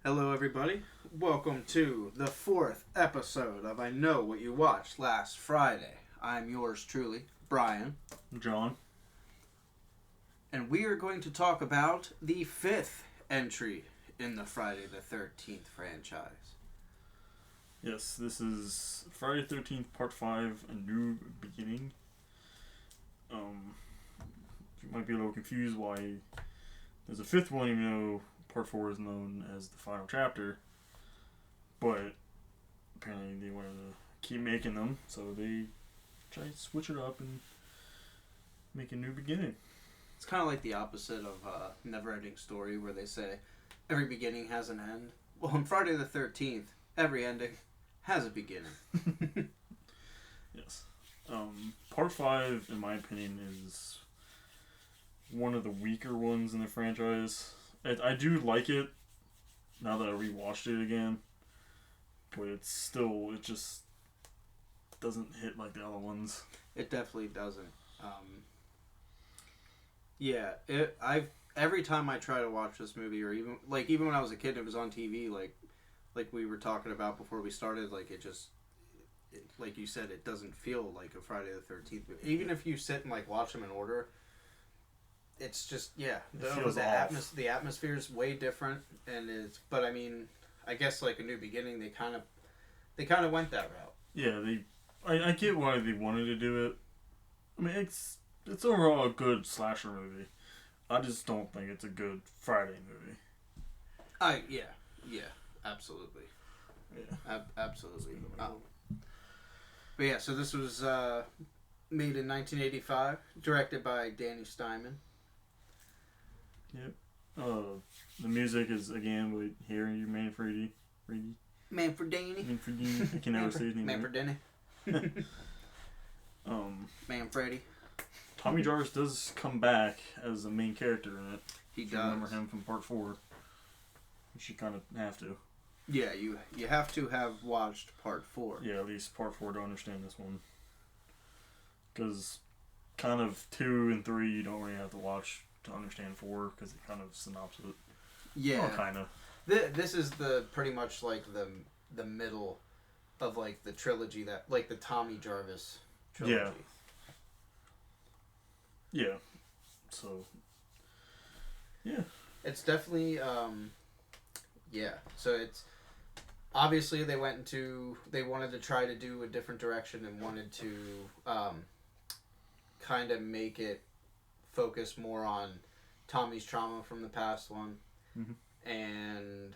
Hello, everybody. Welcome to the fourth episode of I Know What You Watched Last Friday. I'm yours truly, Brian. John. And we are going to talk about the fifth entry in the Friday the 13th franchise. Yes, this is Friday the 13th, Part 5, A New Beginning. You might be a little confused why there's a fifth one, even though Part 4 is known as the final chapter. But apparently they wanted to keep making them, so they tried to switch it up and make a new beginning. It's kind of like the opposite of Never-Ending Story, where they say every beginning has an end. Well, on Friday the 13th, every ending has a beginning. Yes. Part 5, in my opinion, is one of the weaker ones in the franchise. I do like it now that I rewatched it again, but it just doesn't hit like the other ones. It definitely doesn't. Every time I try to watch this movie, or even when I was a kid, it was on TV. Like we were talking about before we started. Like you said, it doesn't feel like a Friday the 13th. Even if you sit and watch them in order, it's just the atmosphere is way different, and But I mean, I guess A New Beginning, they kind of went that route. Yeah, I get why they wanted to do it. I mean, it's overall a good slasher movie. I just don't think it's a good Friday movie. Absolutely. Yeah, Absolutely. But yeah, so this was made in 1985, directed by Danny Steinman. Yep. The music is again with Harry Manfredi. Manfredini. I can never say his name. Manfredini. Manfredi. Tommy Jarvis does come back as the main character in it. He if does. You remember him from Part 4. You should kind of have to. Yeah, you have to have watched Part 4. Yeah, at least Part 4 to understand this one. Because kind of 2 and 3 you don't really have to watch to understand 4 because it kind of synopsis it. Yeah. Well, kind of. This is pretty much the middle of the trilogy that the Tommy Jarvis trilogy. Yeah. Yeah. So. Yeah. It's definitely So it's obviously they wanted to try to do a different direction and wanted to kind of make it focus more on Tommy's trauma from the past one. Mm-hmm. And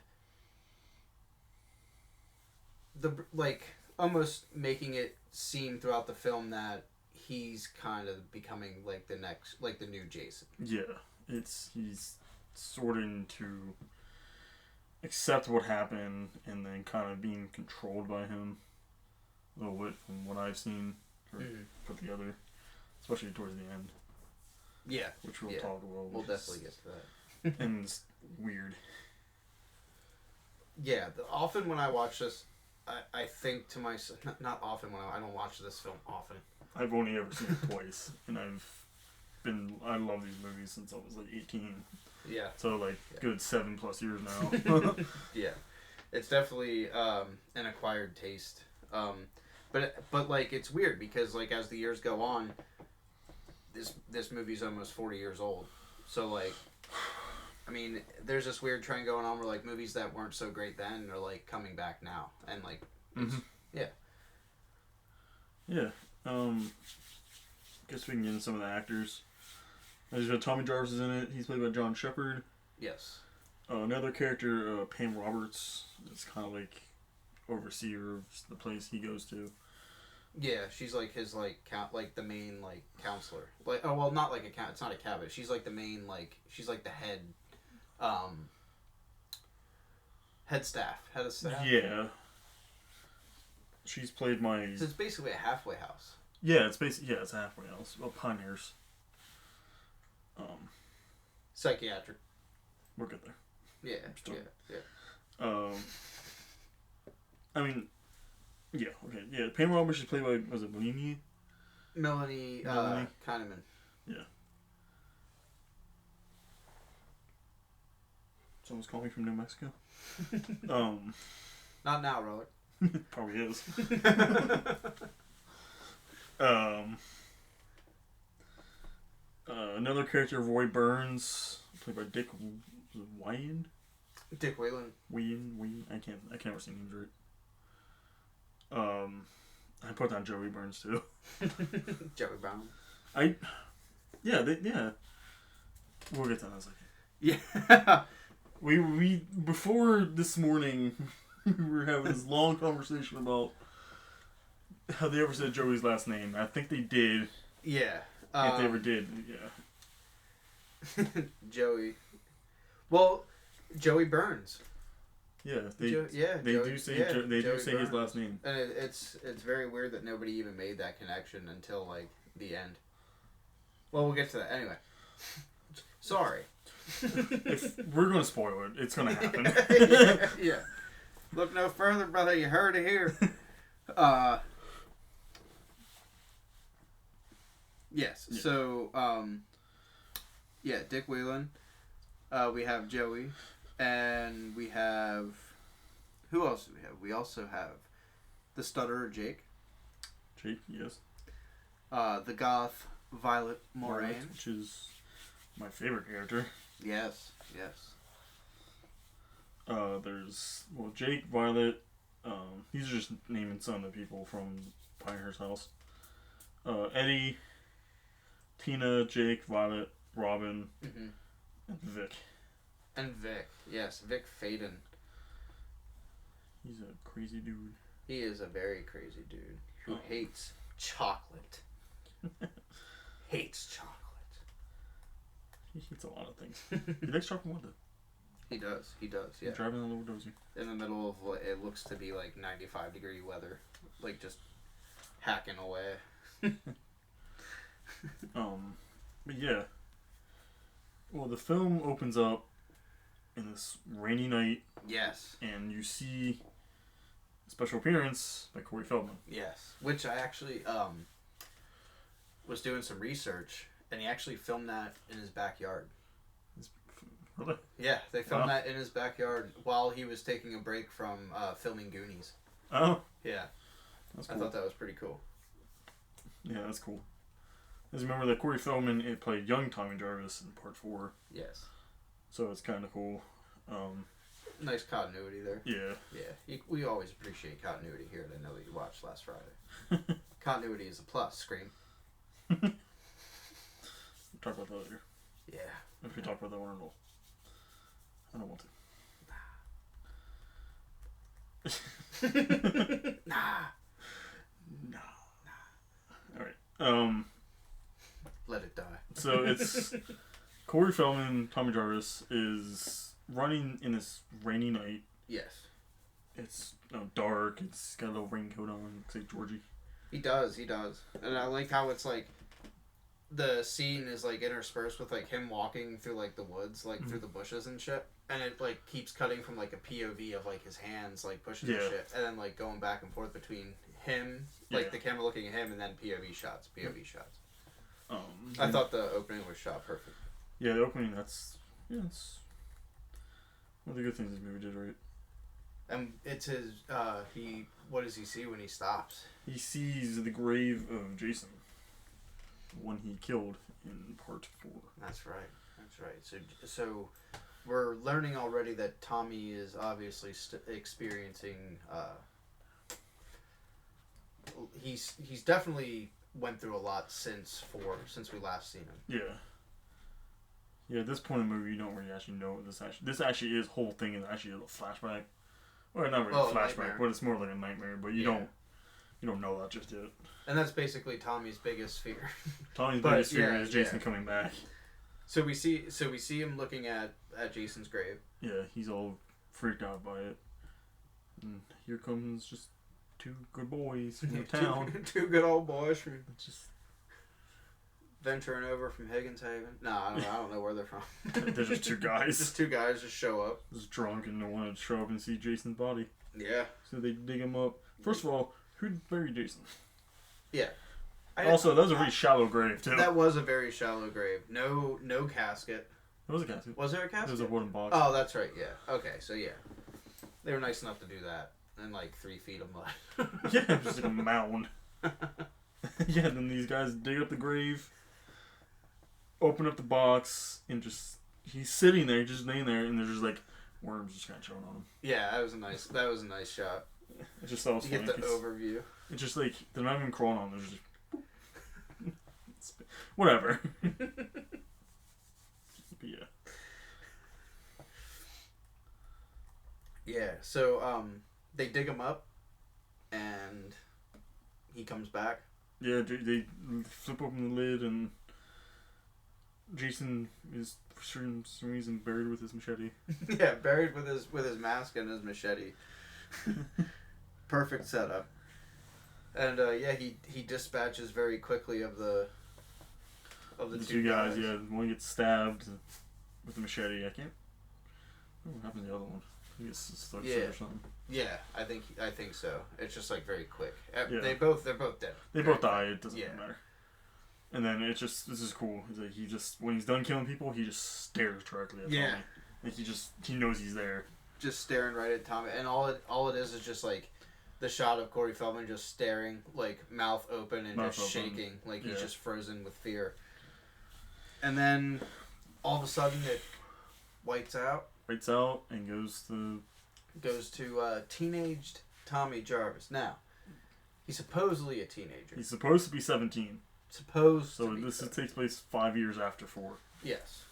almost making it seem throughout the film that he's kind of becoming the next the new Jason. Yeah, he's sorting to accept what happened and then kind of being controlled by him a little bit from what I've seen put together, especially towards the end. Yeah, which we'll talk about. We'll definitely get to that. And it's weird. Yeah, often when I watch this, I think to myself, not often when I don't watch this film often. I've only ever seen it twice, and I love these movies since I was 18. Yeah. So good 7+ years now. Yeah, it's definitely an acquired taste. But it's weird because as the years go on, this movie's almost 40 years old. So I mean, there's this weird trend going on where movies that weren't so great then are coming back now, and yeah. Yeah. Guess we can get into some of the actors. There's Tommy Jarvis is in it. He's played by John Shepherd. Yes. Another character, Pam Roberts, is kind of overseer of the place he goes to. Yeah, she's his the main counselor. Not it's not a cabinet. She's the main she's the head head of staff. Yeah. She's played my. So it's basically a halfway house. Yeah, it's a halfway house. Well, Pinehurst. Psychiatric. We'll get there. Yeah. I mean, yeah, okay, yeah. Pam Roberts is played by, was it Melanie? Melanie Kahneman. Yeah. Someone's calling from New Mexico. Not now, Relic. Probably is. Another character, Roy Burns, played by Dick Wyan. Dick Whalen. Wyan. I can't ever say names right. I put down Joey Burns too. Joey Brown. Yeah. We'll get to that in a second. Yeah. We before this morning, we were having this long conversation about how they ever said Joey's last name. I think they did. Yeah. If they ever did, yeah. Joey. Well, Joey Burns. Yeah, they Joey, do say Joey do say Burns. his last name. And it's very weird that nobody even made that connection until like the end. Well, we'll get to that anyway. Sorry. If we're going to spoil it, it's going to happen. Yeah. Look no further, brother. You heard it here. Yes. Yeah. So, Dick Whalen. We have Joey, and we have who else do we have? We also have the stutterer Jake. Jake, yes. The goth Violet Moraine, which is my favorite character. Yes. There's Jake, Violet. These are just naming some of the people from Pinehurst house. Eddie, Tina, Jake, Violet, Robin, and Vic. And Vic, yes, Vic Faden. He's a crazy dude. He is a very crazy dude who hates chocolate. Hates chocolate. He hates a lot of things. He likes chocolate window. He does, yeah. Driving on the windows here. In the middle of what it looks to be like 95-degree weather. Like just hacking away. But yeah. Well, the film opens up in this rainy night. Yes. And you see a special appearance by Corey Feldman. Yes. Which I actually was doing some research, and he actually filmed that in his backyard. Really? Yeah, they filmed that in his backyard while he was taking a break from filming Goonies. Oh. Yeah. That's cool. I thought that was pretty cool. Yeah, that's cool. Because remember that Corey Feldman played young Tommy Jarvis in part 4. Yes. So it's kind of cool. Nice continuity there. Yeah. Yeah. We always appreciate continuity here, and I know that you watched last Friday. Continuity is a plus, Scream. We'll talk about that later. Yeah. If we talk about that one or not. I don't want to. Nah. Alright. Let it die. So it's Corey Feldman, Tommy Jarvis, is running in this rainy night. Yes. It's dark. It's got a little raincoat on. Looks like Georgie. He does. And I like how it's like the scene is like interspersed with like him walking through like the woods, like through the bushes and shit. And it like keeps cutting from like a POV of like his hands like pushing the shit, and then like going back and forth between him, like the camera looking at him, and then POV shots. I thought the opening was shot perfect. Yeah, the opening. It's one of the good things this movie did, right? And it's his. What does he see when he stops? He sees the grave of Jason, the one he killed in part 4. That's right. So we're learning already that Tommy is obviously experiencing. He's definitely went through a lot since we last seen him. Yeah, at this point in the movie, you don't really actually know what this actually is. Whole thing is actually a flashback. Well, not really a flashback, but it's more like a nightmare. But you don't know that just yet. And that's basically Tommy's biggest fear. Tommy's biggest fear is Jason coming back. So we see him looking at Jason's grave. Yeah, he's all freaked out by it. And here comes just 2 good boys from the town. two good old boys from just venturing over from Higgins Haven. No, I don't know where they're from. They're just 2 guys. Just 2 guys just show up. Just drunk and don't want to show up and see Jason's body. Yeah. So they dig him up. First of all, who'd bury Jason? Yeah. Also, that was a really shallow grave, too. That was a very shallow grave. No casket. It was a casket. Was there a casket? It was a wooden box. Oh, that's right. Yeah. Okay. So yeah, they were nice enough to do that in like 3 feet of mud. Yeah, just like a mound. Yeah, then these guys dig up the grave, open up the box, and just he's sitting there, just laying there, and there's just like worms just kind of chewing on him. Yeah, that was a nice shot. It just that was You funny. get the overview. It's just like they're not even crawling on. They're just whatever. But yeah. Yeah. So they dig him up, and he comes back. Yeah, they flip open the lid, and Jason is for some reason buried with his machete. Yeah, buried with his mask and his machete. Perfect setup. And yeah, he dispatches very quickly of the two guys. Yeah, one gets stabbed with the machete. I can't. What happened to the other one? I guess it's stuck or something. Yeah, I think so. It's just like very quick. Yeah. They're both dead. They both die. It doesn't matter. And then it's just this is cool. It's like he just when he's done killing people, he just stares directly at Tommy. Like he knows he's there. Just staring right at Tommy, and all it is just like the shot of Corey Feldman just staring, like mouth open and just shaking, like he's just frozen with fear. And then all of a sudden it whites out. Whites out and goes to teenaged Tommy Jarvis. Now, he's supposedly a teenager. He's supposed to be 17. So this takes place 5 years after 4. Yes.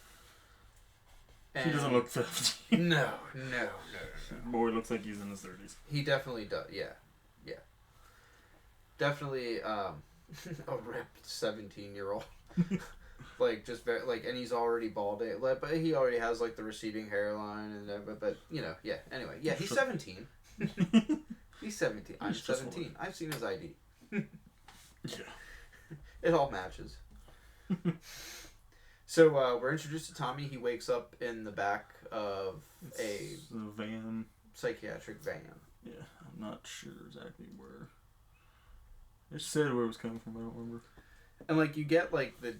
And he doesn't look 15. No. Boy looks like he's in his 30s. He definitely does. Yeah. Definitely a ripped 17-year-old. Like just very and he's already balding, but he already has like the receding hairline and but yeah. Anyway, yeah, he's 17. He's 17. I'm 17. I've seen his ID. Yeah. It all matches. So we're introduced to Tommy. He wakes up in the back of a van, psychiatric van. Yeah, I'm not sure exactly where. It said where it was coming from. I don't remember. And like you get like the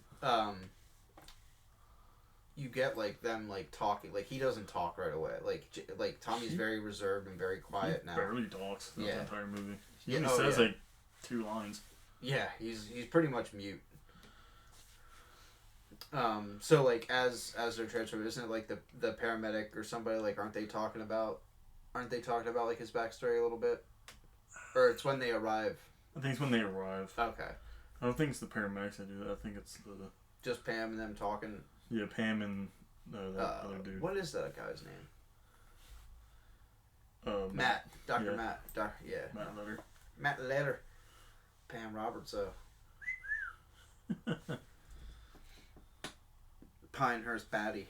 them like talking. Like he doesn't talk right away. Like Tommy's very reserved and very quiet now. Barely talks the entire movie. He only says like 2 lines. Yeah, he's pretty much mute. So like as they're transferred, isn't it like the paramedic or somebody like aren't they talking about like his backstory a little bit? Or it's when they arrive. I think it's when they arrive. Okay. I don't think it's the paramedics that do that. I think it's just Pam and them talking. Yeah, Pam and that other dude. What is that guy's name? Matt. Dr. Matt. Matt Letter. Matt Letter. Pam Roberts, Pinehurst baddie.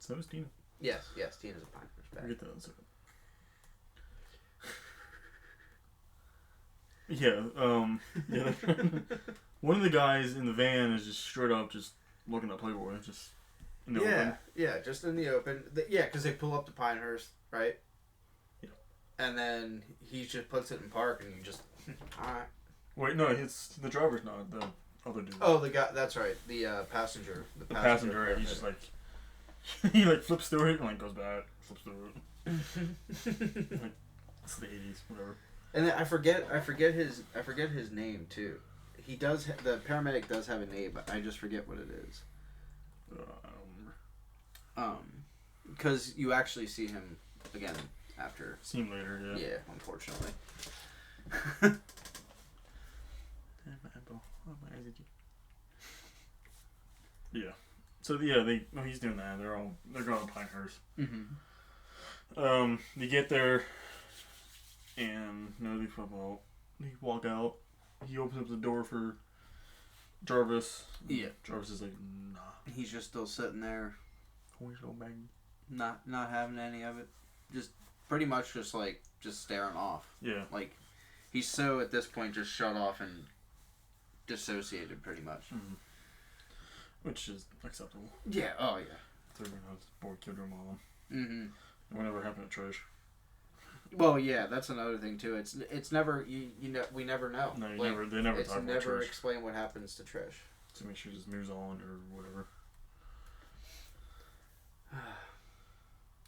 So is Tina. Yes, Tina's a Pinehurst baddie. We'll get that in a second. One of the guys in the van is just straight up just looking at Playboy, just in the open. Yeah, just in the open. Because they pull up to Pinehurst, right? Yeah. And then he just puts it in park, and you just, alright. Wait, no, it's the driver's not the other dude. Oh, the guy. That's right. The passenger. The passenger. Right, he's just like he like flips through it and like goes back, flips through it. Like it's the 80s, whatever. And then I forget his name too. He does. The paramedic does have a name, but I just forget what it is. I don't remember. Because you actually see him again after. See him later, yeah. Yeah, unfortunately. Yeah. So he's doing that. They're going to Pinehurst. Mm-hmm. They get there, and they walk out. He opens up the door for Jarvis. Yeah. Jarvis is like, nah. He's just still sitting there. Bang. Not having any of it. Just pretty much just staring off. Yeah. Like he's so at this point just shut off and dissociated pretty much. Mm-hmm. Which is acceptable. Yeah. Oh yeah. Everyone knows boy killed her mom. Mm-hmm. Whatever happened to Trish? Well, yeah, that's another thing too. It's never we never know. No, they never talk about Trish. It's never explain what happens to Trish. To make sure she just moves on or whatever.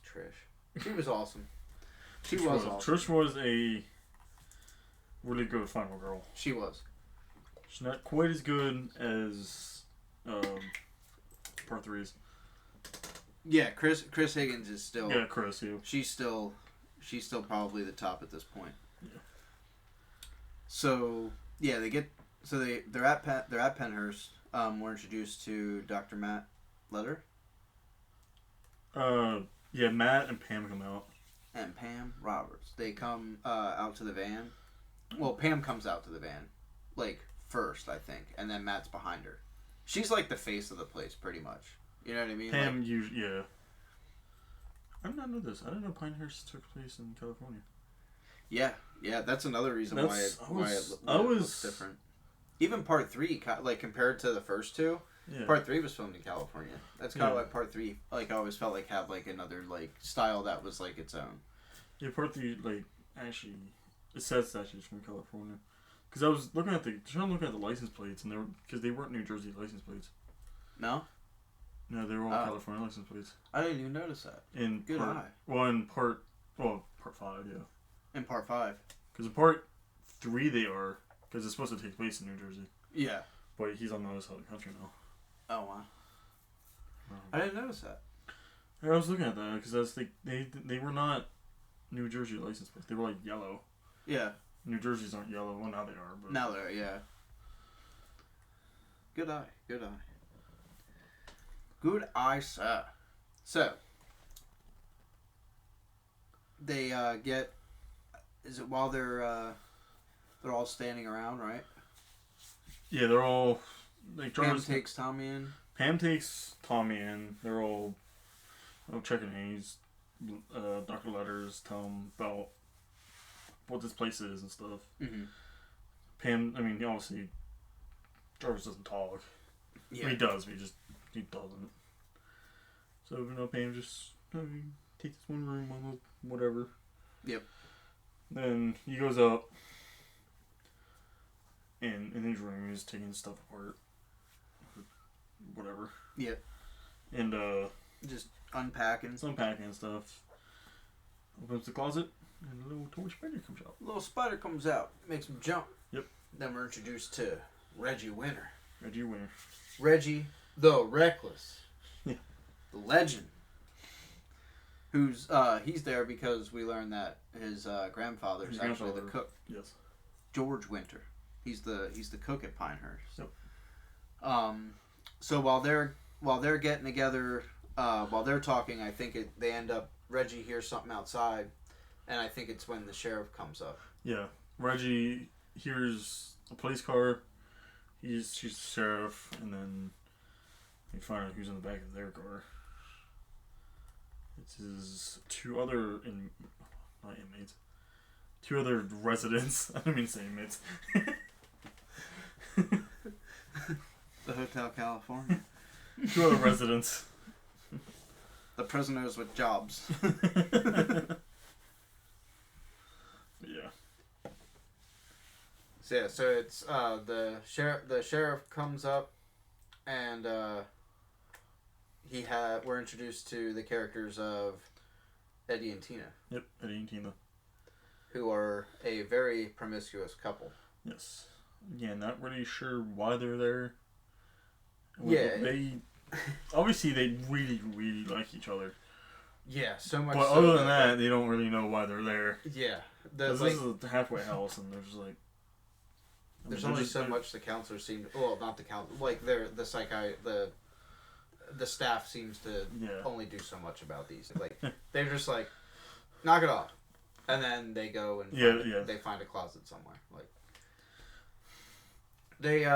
Trish. She was awesome. She was awesome. Trish was a really good final girl. She was. She's not quite as good as part 3's. Yeah, Chris Higgins is still. Yeah, Chris. Yeah. She's still probably the top at this point. Yeah. So yeah, they're at Pinehurst. We're introduced to Dr. Matt Letter. Yeah, Matt and Pam come out. And Pam Roberts. They come out to the van. Well, Pam comes out to the van, like, first, I think, and then Matt's behind her. She's like the face of the place, pretty much. You know what I mean? Pam, yeah. I did not know this. I didn't know Pinehurst took place in California. Yeah, that's another reason why it looks different. Even part 3, like, compared to the first two, part 3 was filmed in California. That's kind of why part 3, like, I always felt like had, like, another, like, style that was, like, its own. Yeah, part 3, like, actually, it says that she's from California. Because I was looking at the license plates, and because they weren't New Jersey license plates. No? No, they were all California license plates. I didn't even notice that. Good eye. Well, in part 5, yeah. In part 5. Because in part 3 they are, because it's supposed to take place in New Jersey. Yeah. But he's on the other side of the country now. Oh, wow. I didn't notice that. Yeah, I was looking at that, because they were not New Jersey license plates. They were, like, yellow. Yeah. New Jerseys aren't yellow. Well, now they are. But now they're, yeah. Good eye. Good eye. Good eye, sir. So, they get... Is it while they're all standing around, right? Yeah, they're all... Like, Pam takes Tommy in. Pam takes Tommy in. They're all checking Hayes. Dr. Letters tell him about what this place is and stuff. Mm-hmm. Pam, I mean, obviously, Jarvis doesn't talk. Yeah. He does, but he doesn't. So, Pam just take this one room on the whatever. Yep. Then he goes up, and in his room, he's taking stuff apart. Whatever. Yep. And, just unpacking. It's unpacking stuff. Opens the closet, and a little toy spider comes out. A little spider comes out, makes him jump. Yep. Then we're introduced to Reggie Winter. Reggie, the Reckless. Yeah. The legend. Who's, he's there because we learned that his grandfather is actually the cook. Yes. George Winter. He's the cook at Pinehurst. Yep. So while they're getting together, while they're talking, I think they end up, Reggie hears something outside, and I think it's when the sheriff comes up. Yeah. Reggie hears a police car. She's the sheriff, and then they find out who's in the back of their car. It's his two other residents. I don't mean to say inmates. The Hotel California. 2 other residents. The prisoners with jobs. Yeah. So it's the sheriff comes up, and we're introduced to the characters of Eddie and Tina. Yep, Eddie and Tina. Who are a very promiscuous couple. Yes. Yeah, not really sure why they're there. Yeah. Obviously, they really, really like each other. Yeah, so much. But other than that, they don't really know why they're there. Yeah, this is a halfway house, and there's like. There's only so much the counselor seemed. Well, not the counselor. Like the staff seems to only do so much about these. Like they're just like, knock it off, and then they go and they find a closet somewhere. Like they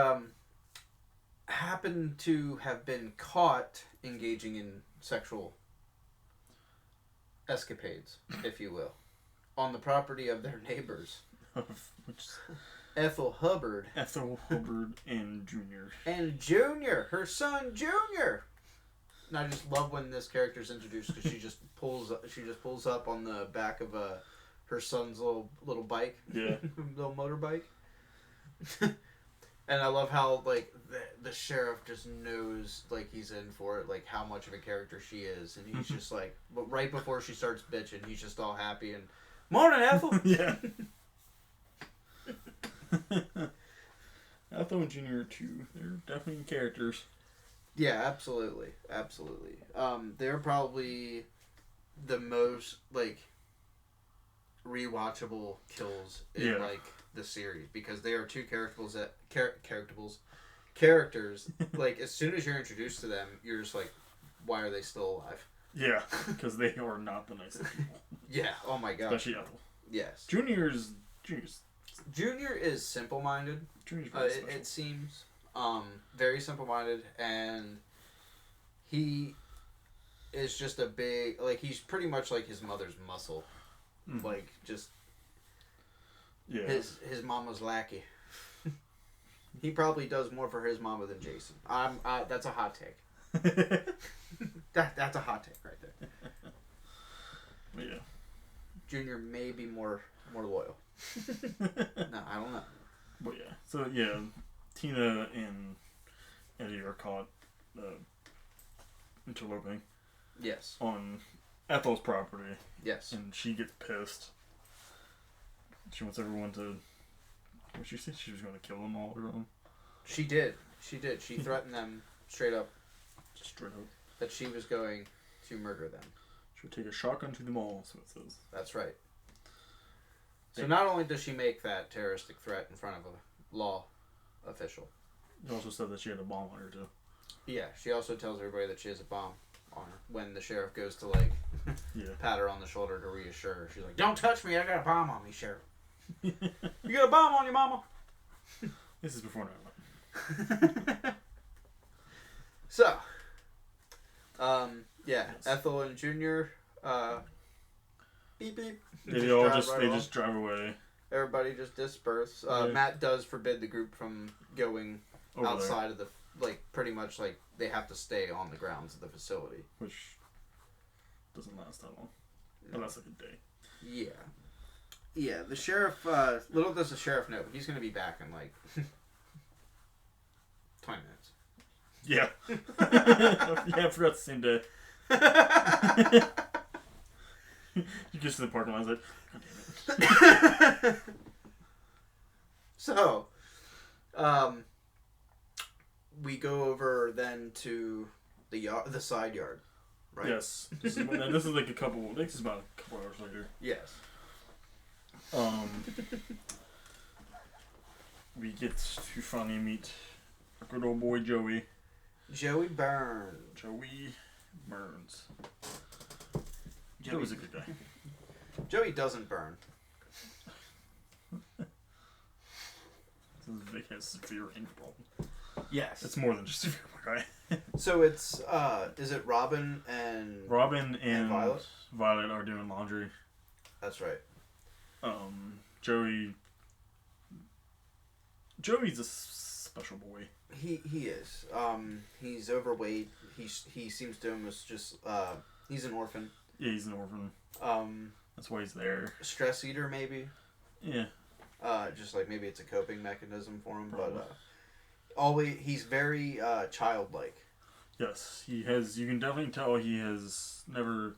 happen to have been caught engaging in sexual escapades, if you will, on the property of their neighbors. Ethel Hubbard and Junior. And Junior, her son Junior. And I just love when this character's introduced because she just pulls up on the back of her son's little bike. Yeah. Little motorbike. And I love how, like, the sheriff just knows, like, he's in for it, like, how much of a character she is. And he's just like, but right before she starts bitching, he's just all happy and, morning, Ethel! Yeah. Ethel and Junior, too. They're definitely characters. Yeah, absolutely. Absolutely. They're probably the most, like, rewatchable kills in, like, the series, because they are two characters, like, as soon as you're introduced to them, you're just like, why are they still alive? Yeah, because they are not the nicest people. Yeah, oh my god. Especially Ethel. Yes. Junior is simple-minded. Junior's very special. It seems. Very simple-minded, and he is just a big, like, he's pretty much like his mother's muscle. Mm-hmm. Like, just... Yeah. His mama's lackey. He probably does more for his mama than Jason. That's a hot take. That's a hot take right there. But yeah. Junior may be more loyal. No, I don't know. But yeah. So yeah, Tina and Eddie are caught interloping. Yes. On Ethel's property. Yes. And she gets pissed. She wants everyone to... What she said? She was going to kill them all. She did. She threatened them straight up. Straight up. That she was going to murder them. She would take a shotgun to them all, so it says. That's right. So not only does she make that terroristic threat in front of a law official. It also said that she had a bomb on her, too. Yeah, she also tells everybody that she has a bomb on her. When the sheriff goes to, like, pat her on the shoulder to reassure her. She's like, don't touch me, I got a bomb on me, sheriff. You got a bomb on you, mama? This is before 9/11. So, yes. Ethel and Junior, beep beep. They just drive away. Everybody just disperse. Matt does forbid the group from going outside of the, like, pretty much, like, they have to stay on the grounds of the facility. Which doesn't last that long. It lasts like a day. Yeah. Yeah, the sheriff, little does the sheriff know, he's going to be back in, like, 20 minutes. Yeah. Yeah, I forgot the same day. You get to the parking lot, I was like, God damn it. So, we go over then to the side yard, right? Yes. This is like this is about a couple hours later. Yes. We get to finally meet our good old boy Joey. Joey Burns. Joey Burns. Joey's a good guy. Joey doesn't burn. Vic has severe anger problem. Yes. It's more than just severe, my guy. So it's, is it Robin and Violet? Violet are doing laundry. That's right. Joey's a special boy. He is. He's overweight. He seems to almost just, he's an orphan. Yeah, he's an orphan. That's why he's there. Stress eater, maybe? Yeah. Just like maybe it's a coping mechanism for him, but he's very childlike. Yes, he has. You can definitely tell he has never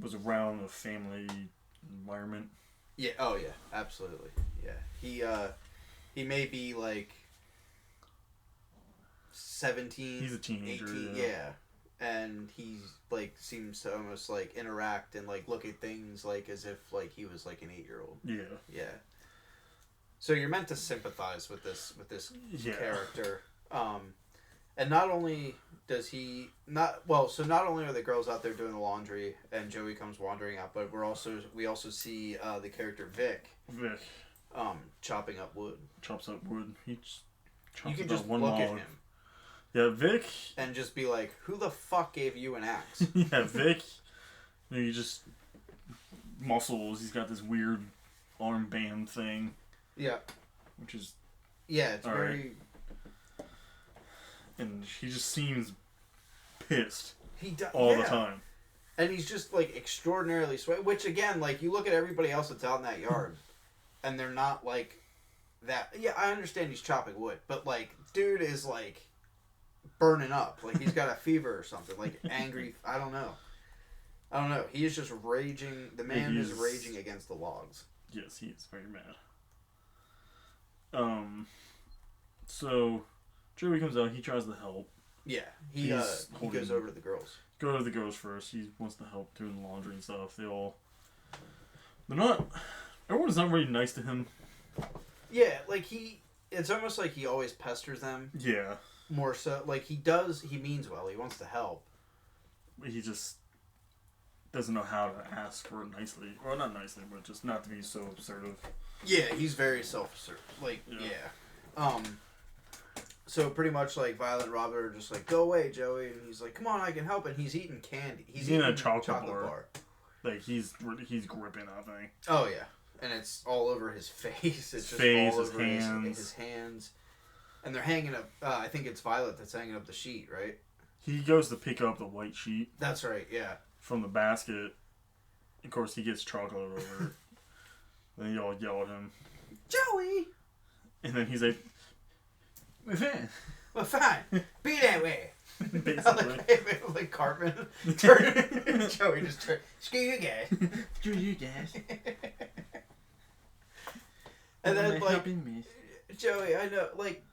was around a family environment. Yeah. Oh yeah. Absolutely. Yeah. He may be like 17. He's a teenager. 18, yeah. And he's like seems to almost like interact and like look at things like as if like he was like an 8-year-old. Yeah. Yeah. So you're meant to sympathize with this character. And not only does he not only are the girls out there doing the laundry and Joey comes wandering out, but we also see the character Vic. Chopping up wood. Chops up wood. He chops you can up just one look log. at him. Yeah, Vic. And just be like, who the fuck gave you an axe? Yeah, Vic. He just muscles. He's got this weird armband thing. Yeah. Which is. Yeah, it's very. Right. And he just seems pissed. He does all the time. And he's just like extraordinarily sweaty. Which again, like you look at everybody else that's out in that yard, and they're not like that. Yeah, I understand he's chopping wood, but like, dude is like burning up. Like he's got a fever or something. Like angry. I don't know. He is just raging. The man is raging against the logs. Yes, he is very mad. So Joey comes out. He tries to help. Yeah, he goes over to the girls. Go to the girls first. He wants to help doing the laundry and stuff. They're not. Everyone's not really nice to him. Yeah, like it's almost like he always pesters them. Yeah. More so, like he means well. He wants to help. He just doesn't know how to ask for it nicely. Well, not nicely, but just not to be so assertive. Yeah, he's very self-assertive. Like, yeah. So pretty much like Violet and Robert are just like, go away, Joey. And he's like, come on, I can help. And he's eating candy. He's eating a chocolate bar. Like, he's gripping that thing. Oh, yeah. And it's all over his face. It's just all over his hands. And they're hanging up, I think it's Violet that's hanging up the sheet, right? He goes to pick up the white sheet. That's right, yeah. From the basket. Of course, he gets chocolate over it. Then you all yell at him. Joey! And then he's like, we're fine. We're fine. Be that way. Basically. like Cartman. Joey just turned. Screw you guys. Screw you guys. And then, like, Joey, I know, like,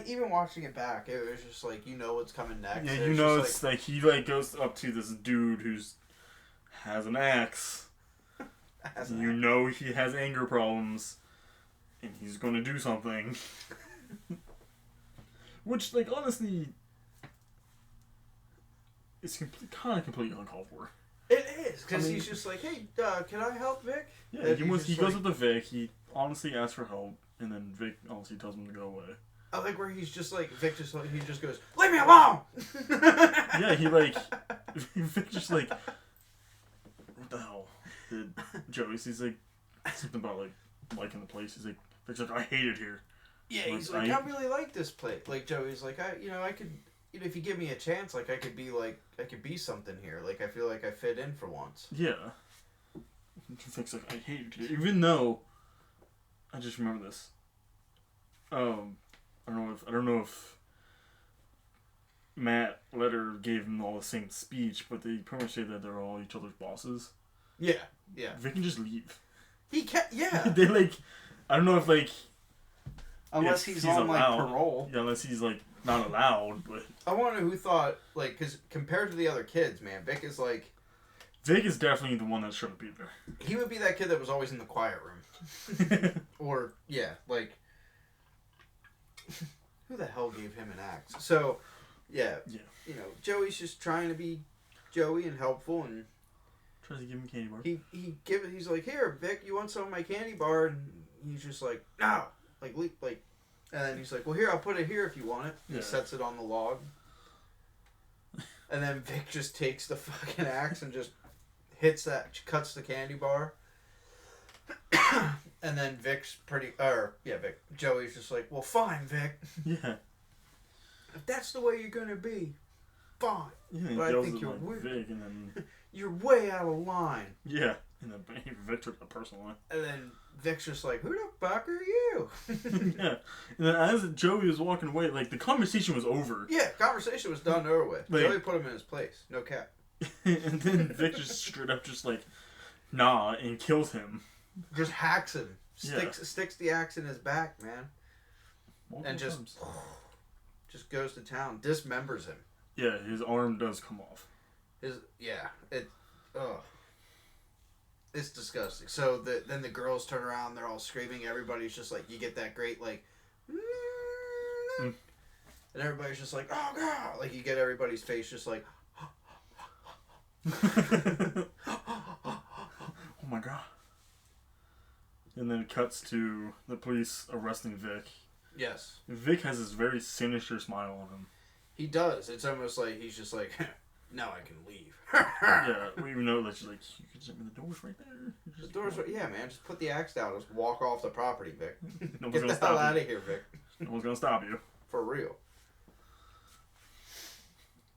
even watching it back, it was just like, you know what's coming next. Yeah, you know it's like he like goes up to this dude who's has an axe. You know he has anger problems, and he's going to do something. Which, like, honestly, it's kind of completely uncalled for. It is, because he's just like, hey, can I help Vic? Yeah, he goes up to Vic, he honestly asks for help, and then Vic honestly tells him to go away. I like where he's just like, Vic just like, he just goes, leave me alone! Yeah, he like, Vic just like, what the hell did Joey, he's like, something about like, liking the place, he's like, Vic's like, I hate it here. Yeah, he's like, I really like this place. Like, Joey's like, I could, if you give me a chance, like, I could be something here. Like, I feel like I fit in for once. Yeah. Vic's like, I hate it here. Even though, I just remember this. I don't know if Matt Letter gave them all the same speech, but they pretty much say that they're all each other's bosses. Yeah, yeah. Vic can just leave. He can't, yeah. They like, I don't know if like, unless he's on allowed, like parole. Yeah, unless he's like not allowed, but. I wonder who thought, like, because compared to the other kids, man, Vic is like. Vic is definitely the one that shouldn't be there. He would be that kid that was always in the quiet room. Or, yeah, like. Who the hell gave him an axe? So, yeah. You know, Joey's just trying to be Joey and helpful and. Tries to give him a candy bar. He's like, here, Vic, you want some of my candy bar? And he's just like, no. Like, and then he's like, well, here, I'll put it here if you want it. Yeah. He sets it on the log. And then Vic just takes the fucking axe and just cuts the candy bar. And then Joey's just like, well, fine, Vic. Yeah. If that's the way you're going to be, fine. Yeah, but I think you're weird. Vic and then... You're way out of line. Yeah. And then Vic took the personal line. And then Vic's just like, who the fuck are you? Yeah. And then as Joey was walking away, like, the conversation was over. Yeah, conversation was done over with. Like, Joey put him in his place. No cap. And then Vic just straight up just like, nah, and kills him. Just hacks him. Sticks the axe in his back, man. And just goes to town. Dismembers him. Yeah, his arm does come off. It's disgusting. So then the girls turn around, they're all screaming, everybody's just like, you get that great like, and everybody's just like, oh god, like you get everybody's face just like, oh my god. And then it cuts to the police arresting Vic. Yes. Vic has this very sinister smile on him. He does. It's almost like he's just like, now I can leave. Yeah, even though like, you can send me the door's right there. The door's right, yeah, man. Just put the axe down. Just walk off the property, Vic. Get the hell out of here, Vic. No one's gonna stop you. For real.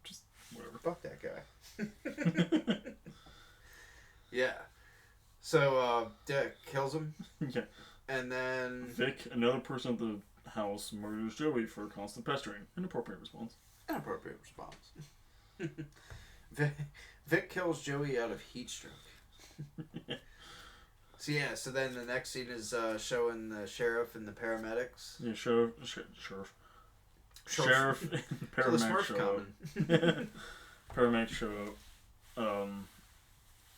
Just whatever. Fuck that guy. Yeah. So, Dick kills him. Yeah. And then Vic, another person at the house, murders Joey for constant pestering. Inappropriate response. Inappropriate response. Vic kills Joey out of heat stroke. So then the next scene is showing the sheriff and the paramedics. Yeah, sheriff and paramedics show up. Paramedics show up.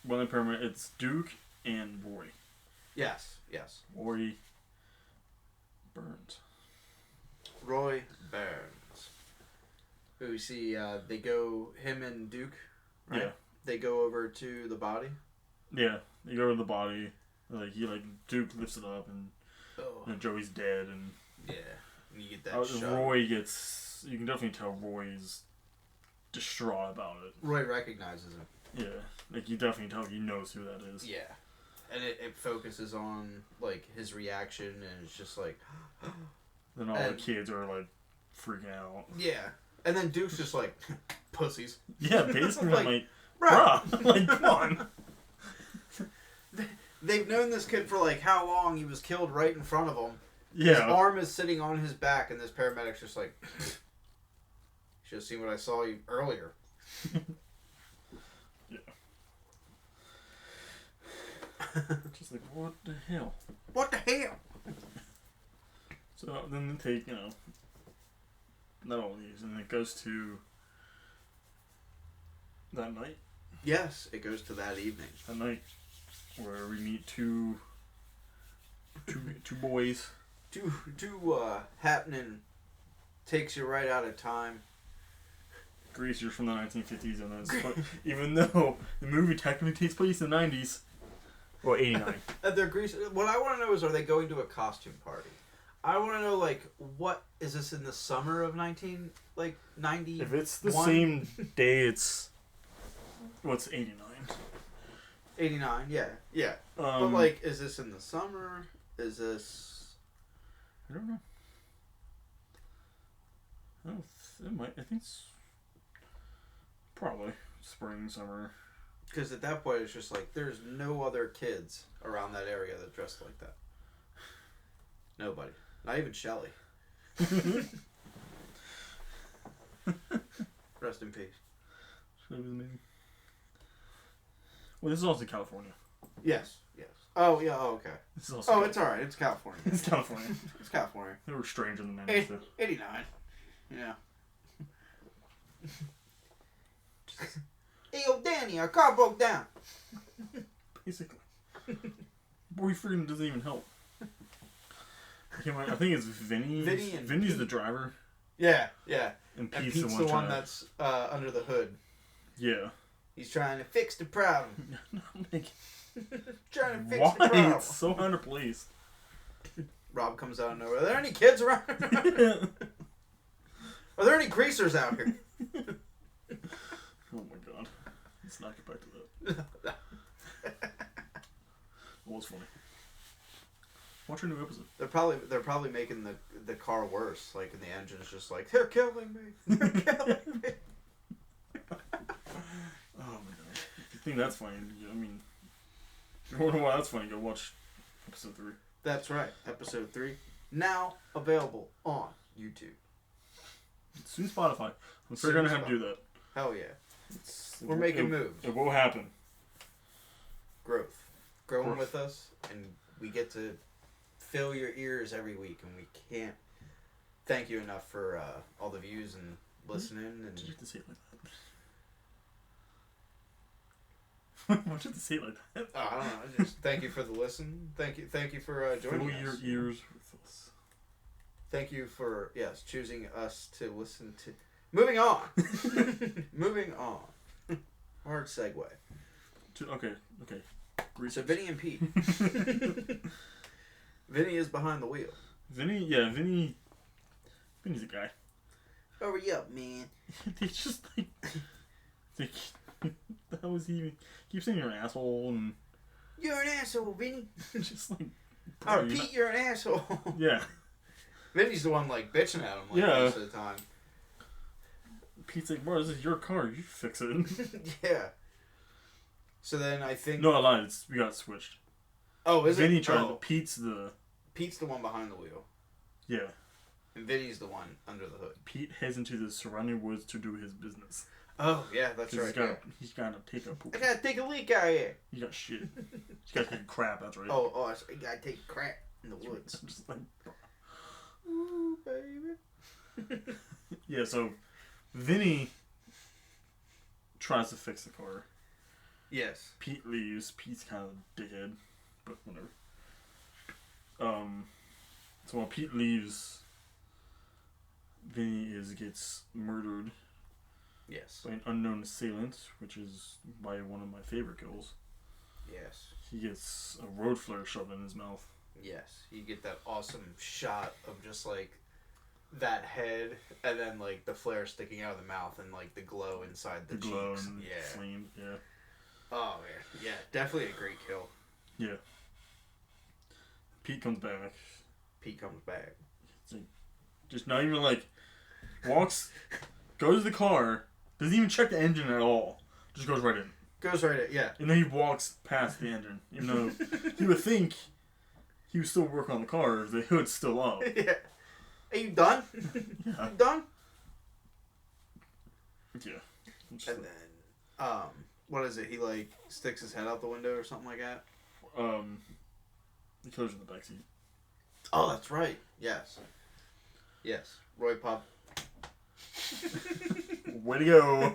One of the paramedics, it's Duke and Roy. Yes. Roy Burns. Roy Burns. Who we see, they go, him and Duke, right? Yeah. They go over to the body. Yeah, they go to the body. Duke lifts it up and Joey's dead and yeah, and you get that shot. Roy gets, you can definitely tell Roy's distraught about it. Roy recognizes him. Yeah, you definitely tell he knows who that is. Yeah, and it focuses on his reaction and it's just like. Then all the kids are freaking out. Yeah, and then Duke's just like, pussies. Yeah, basically bruh, come on. They've known this kid for how long. He was killed right in front of them. Yeah. His arm is sitting on his back, and this paramedic's just like, should have seen what I saw you earlier. Yeah. Just like, what the hell? What the hell? So then they take, not all these, and it goes to that night. Yes, it goes to that evening. That night. Where we meet two boys. Two happening takes you right out of time. Greasers from the 1950s, and then even though the movie technically takes place in the 90s. Or 89. They're greasers. What I want to know is, are they going to a costume party? I want to know, what is this in the summer of 90? If it's the same day, it's 89. 89, yeah. But is this in the summer? Is this? I don't know. I think it's probably spring, summer. Because at that point, it's just there's no other kids around that area that dressed like that. Nobody, not even Shelley. Rest in peace. Well, this is also California. Yes. Oh, yeah, okay. This is also it's alright, it's California. It's California. It's California. They were strange in the 90s, too. 89. Yeah. Hey, yo, Danny, our car broke down. Basically. Boyfriend doesn't even help. I think it's Vinny. Vinny's Pete. The driver. Yeah. And Pete's Pete's the one that's under the hood. Yeah. He's trying to fix the problem. Trying to fix Why? the problem. It's so underplaced. Rob comes out of nowhere. Are there any kids around? Are there any greasers out here? Oh my god. Let's not get back to that. It was funny. Watch a new episode. They're probably making the car worse. And the engine's just they're killing me. They're killing me. Oh my god. If you think that's funny, if you wonder why that's funny, go watch episode 3. That's right. Episode 3. Now available on YouTube. Soon Spotify. I'm figuring out how to do that. Hell yeah. We're making moves. It will happen. Growth. Growing with us, and we get to fill your ears every week, and we can't thank you enough for all the views and listening. And did you have to say it like that? Why did you have to say it like that? I don't know. Just thank you for the listen. Thank you for joining us. Fill your ears with us. Thank you for choosing us to listen to. Moving on. Moving on. Hard segue. Okay. So Vinny and Pete. Vinny is behind the wheel. Vinny's a guy. Hurry up, man. They just that was he keep saying you're an asshole and you're an asshole, Vinny. Just oh, Pete, you're an asshole. Yeah. Vinny's the one bitching at him most of the time. Pete's like, bro, this is your car. You fix it. Yeah. So then I think... No, I lied. We got switched. Oh, is Vinny it? tried. Pete's the Pete's the one behind the wheel. Yeah. And Vinny's the one under the hood. Pete heads into the surrounding woods to do his business. Oh, yeah, that's right. He's gotta take a poop. I gotta take a leak out here. He got shit. He's gotta take a crap, that's right. Oh, so you gotta take a crap in the woods. Just like... Ooh, baby. Yeah, so Vinny tries to fix the car. Yes. Pete leaves. Pete's kind of a dickhead, but whatever. So while Pete leaves, Vinny gets murdered. Yes. By an unknown assailant, which is by one of my favorite kills. Yes. He gets a road flare shoved in his mouth. Yes. You get that awesome shot of just like that head and then like the flare sticking out of the mouth and like the glow inside the cheeks. Glow and flame, yeah. Oh man, yeah, definitely a great kill. Yeah. Pete comes back. Pete comes back. Just not even like walks, goes to the car, doesn't even check the engine at all. Just goes right in. Goes right in, yeah. And then he walks past the engine, even though you would think he was still working on the car. The hood's still up. Yeah. Are you done? Yeah. You done? Yeah. And then, what is it? He like sticks his head out the window or something like that. The killer's in the backseat. Oh, that's right. Yes. Yes. Roy Pop. Way to go.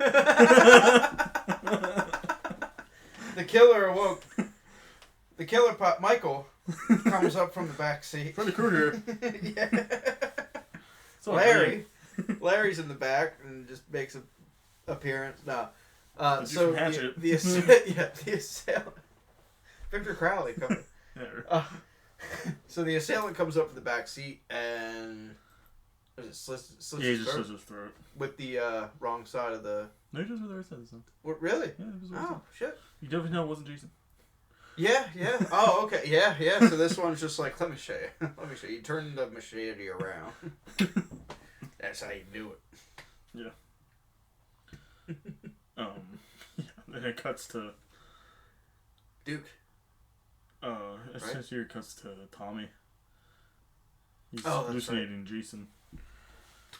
The killer awoke. The killer pop Michael comes up from the back seat. Freddy Krueger. Yeah. So Larry. Larry's in the back and just makes an appearance. No. So the assailant. Victor Crowley coming. So the assailant comes up from the back seat and slits his throat with the wrong side of the. No, he just was there. Said something. What, really? Yeah, it was. Oh shit. You definitely know it wasn't Jason. Yeah. Oh, okay. Yeah. So this one's just like, let me show you. Let me show you. You turn the machete around. That's how you do it. Yeah. Then it cuts to Duke. Essentially, it cuts to Tommy. He's that's hallucinating Jason.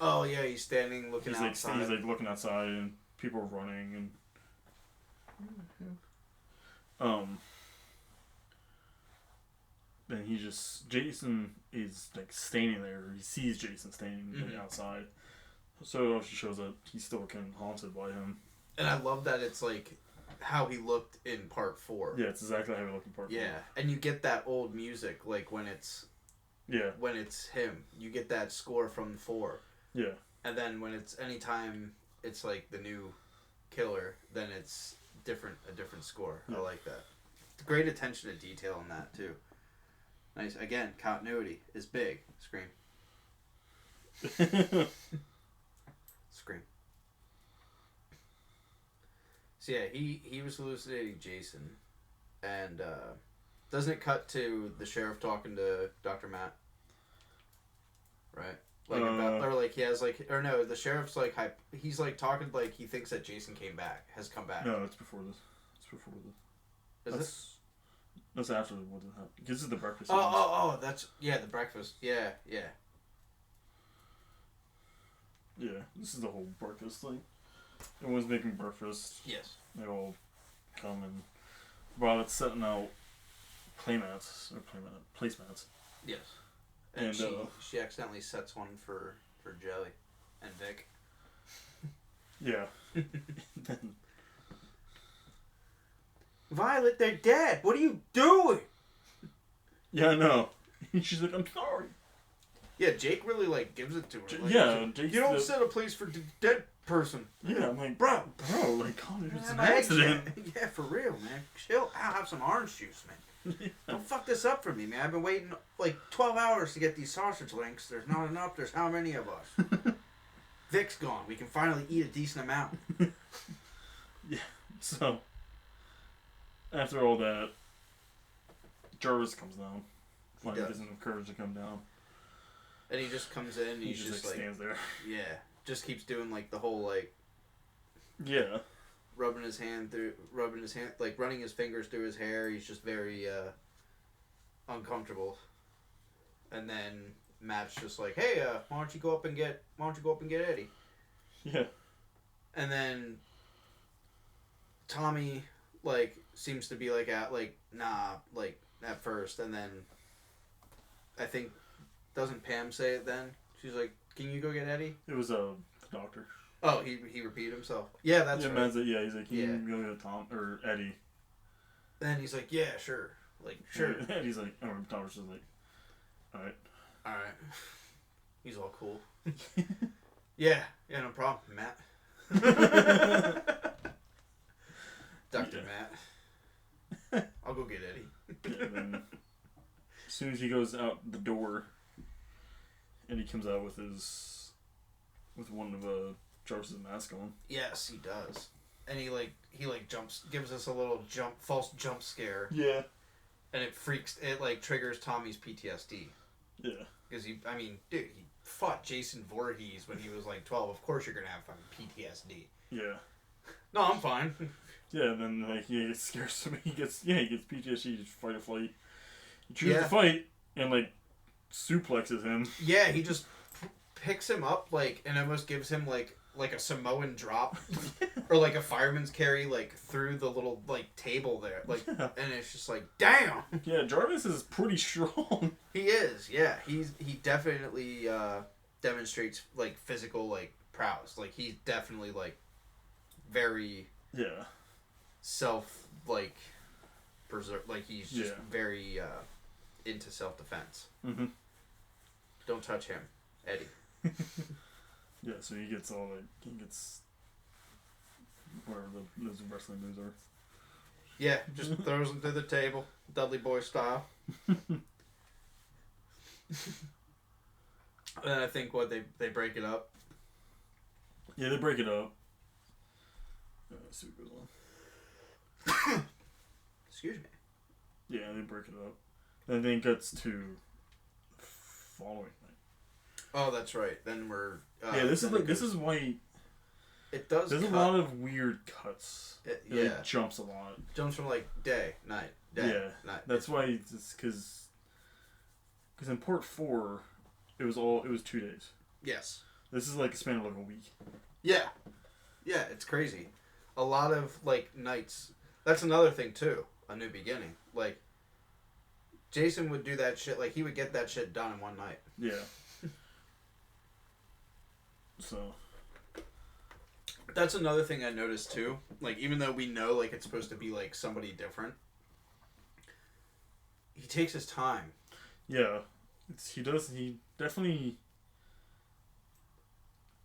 Oh yeah, he's standing looking outside. He's like looking outside, and people are running, and then Jason is like standing there. He sees Jason standing like, outside, so it actually shows that he's still kind of haunted by him. And I love that it's like how he looked in part 4. Yeah, it's exactly how he looked in part 4. Yeah, and you get that old music like when it's him. You get that score from 4. Yeah. And then when it's anytime it's like the new killer, then it's a different score. Yeah. I like that. Great attention to detail in that too. Nice. Again, continuity is big. Scream. Scream. So yeah, he was hallucinating Jason, and doesn't it cut to the sheriff talking to Dr. Matt? Right. Like or like he has like or no, the sheriff's like he's like talking like he thinks that Jason has come back. No, it's before this. That's after what happened. This is the breakfast. Oh, that's the breakfast. Yeah. Yeah, this is the whole breakfast thing. Everyone's making breakfast. Yes. They all come and while it's setting out placemats. Yes. And she accidentally sets one for Jelly and Vic. Yeah. Violet, they're dead. What are you doing? Yeah, I know. She's like, I'm sorry. Yeah, Jake really like gives it to her. Like, Jake's you don't set a place for dead person. Yeah, I'm like, bro, like, God, it's an accident. Yeah, for real, man. Chill out. Have some orange juice, man. Yeah. Don't fuck this up for me, man. I've been waiting like 12 hours to get these sausage links. There's not enough. There's how many of us? Vic's gone. We can finally eat a decent amount. Yeah. So, after all that, Jarvis comes down. Like, he doesn't have courage to come down. And he just comes in and he just like stands there. Yeah. Just keeps doing like the whole like. Yeah. Rubbing his hand, like running his fingers through his hair. He's just very uncomfortable. and then Matt's just like, hey, why don't you go up and get Eddie? Yeah. And then Tommy, like, seems to be like nah, like, at first, and then I think, doesn't Pam say it then? She's like, can you go get Eddie? It was the doctor. Oh, he repeated himself. Yeah, that's right. Matt's like, he's like, can you go get Tom or Eddie? Then he's like, yeah, sure. Like, sure. And he's like, Thomas is like, alright. He's all cool. yeah, no problem, Matt. Dr. Matt. I'll go get Eddie. Then, as soon as he goes out the door, and he comes out with one of Jarvis's mask on. Yes, he does. And he jumps, gives us a little false jump scare. Yeah. And it triggers Tommy's PTSD. Yeah. Because he fought Jason Voorhees when he was like 12. Of course you're gonna have fucking PTSD. Yeah. No, I'm fine. Yeah, and then he gets scared, so he gets PTSD, just fight or flight. He chooses to fight and suplexes him. Yeah, he just picks him up and almost gives him like a Samoan drop or like a fireman's carry through the little table there and it's just like, damn. Yeah, Jarvis is pretty strong. He is. Yeah, he definitely demonstrates physical prowess. He's definitely very self preserve. He's just very into self defense. Mm-hmm. Don't touch him, Eddie. Yeah, so he gets whatever those wrestling moves are. Yeah, just throws him to the table, Dudley Boy style. And I think they break it up. Yeah, they break it up. Let's see what goes on. Excuse me. Yeah, they break it up. And then it gets to following night. Oh, that's right. Then we're this is why it does. There's a lot of weird cuts. It jumps a lot. Jumps from day, night, night. That's why it's because in Port 4, it was 2 days. Yes. This is a span of a week. Yeah, it's crazy. A lot of nights. That's another thing too. A New Beginning. Jason would do that shit. He would get that shit done in one night. Yeah. So. That's another thing I noticed too. Even though we know it's supposed to be somebody different, he takes his time. Yeah, he definitely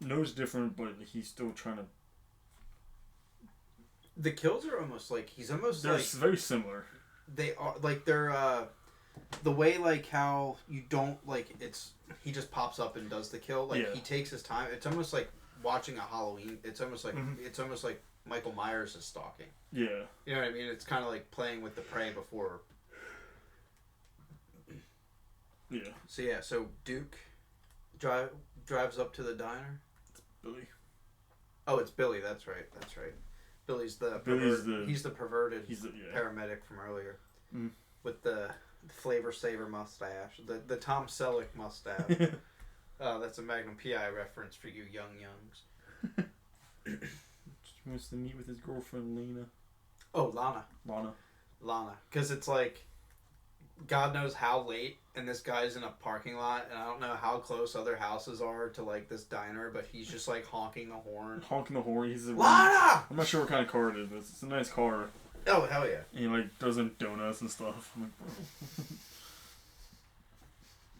knows different, but he's still trying to. The kills are almost they're very similar. They are they're the way how you don't he just pops up and does the kill. He takes his time. It's almost like watching a Halloween. It's almost like it's almost like Michael Myers is stalking. Yeah. You know what I mean? It's kind of like playing with the prey before. Yeah. So Duke drives up to the diner. It's Billy. Oh, it's Billy. That's right. Billy's the perverted paramedic from earlier with the Flavor Saver mustache, the Tom Selleck mustache. That's a Magnum P.I. reference for you young youngs. Just wants to meet with his girlfriend Lena. Oh, Lana. Because it's God knows how late, and this guy's in a parking lot, and I don't know how close other houses are to this diner, but he's just honking the horn. He's Lana! I'm not sure what kind of car it is, but it's a nice car. Oh, hell yeah. And he does donuts and stuff. I'm like, bro.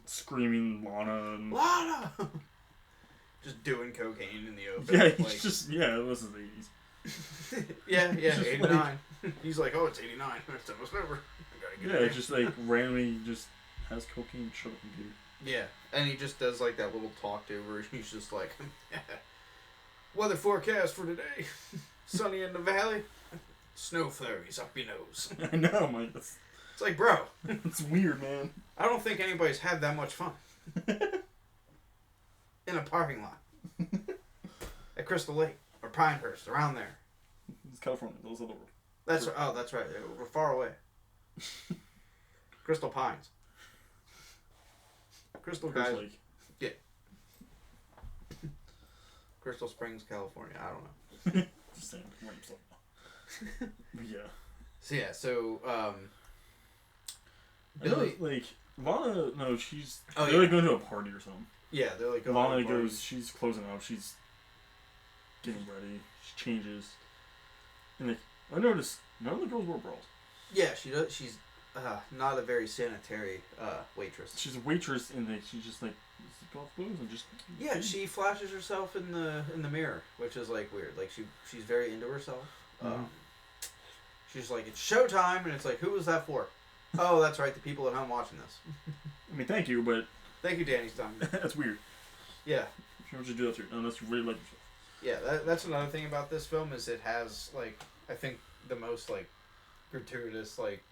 Screaming Lana. Just doing cocaine in the open. Yeah, he's it was the 80s. yeah, 89. He's like, oh, it's 89. It's almost over. It's just randomly just has cocaine shut up in here. Yeah, and he just does that little talk to her. He's just like, weather forecast for today. Sunny in the valley. Snow flurries up your nose. I know, man. It's bro. It's weird, man. I don't think anybody's had that much fun. In a parking lot. At Crystal Lake. Or Pinehurst. Around there. It's California. Those are the... That's right. We're far away. Crystal Pines. Crystal Crystal guys. Lake. Yeah. Crystal Springs, California. I don't know. Just saying. Random stuff. But yeah. So yeah. So I know, Billy. like Lana. No, she's. Oh, they're yeah. like going to a party or something. Yeah, they're like. Lana goes. She's closing up. She's getting ready. She changes. And like, I noticed none of the girls wear bras. Yeah, she does. She's not a very sanitary waitress. She's a waitress, and like she's just like zip off clothes and just. Yeah, she flashes herself in the mirror, which is like weird. Like she's very into herself. Mm-hmm. She's like, it's showtime, and it's like, who was that for? Oh, that's right, the people at home watching this. I mean, thank you, but Thank you, Danny Stein. that's weird. Yeah. Why would you do that to her? Unless you really like yourself. Yeah, that's another thing about this film is it has like I think the most like gratuitous like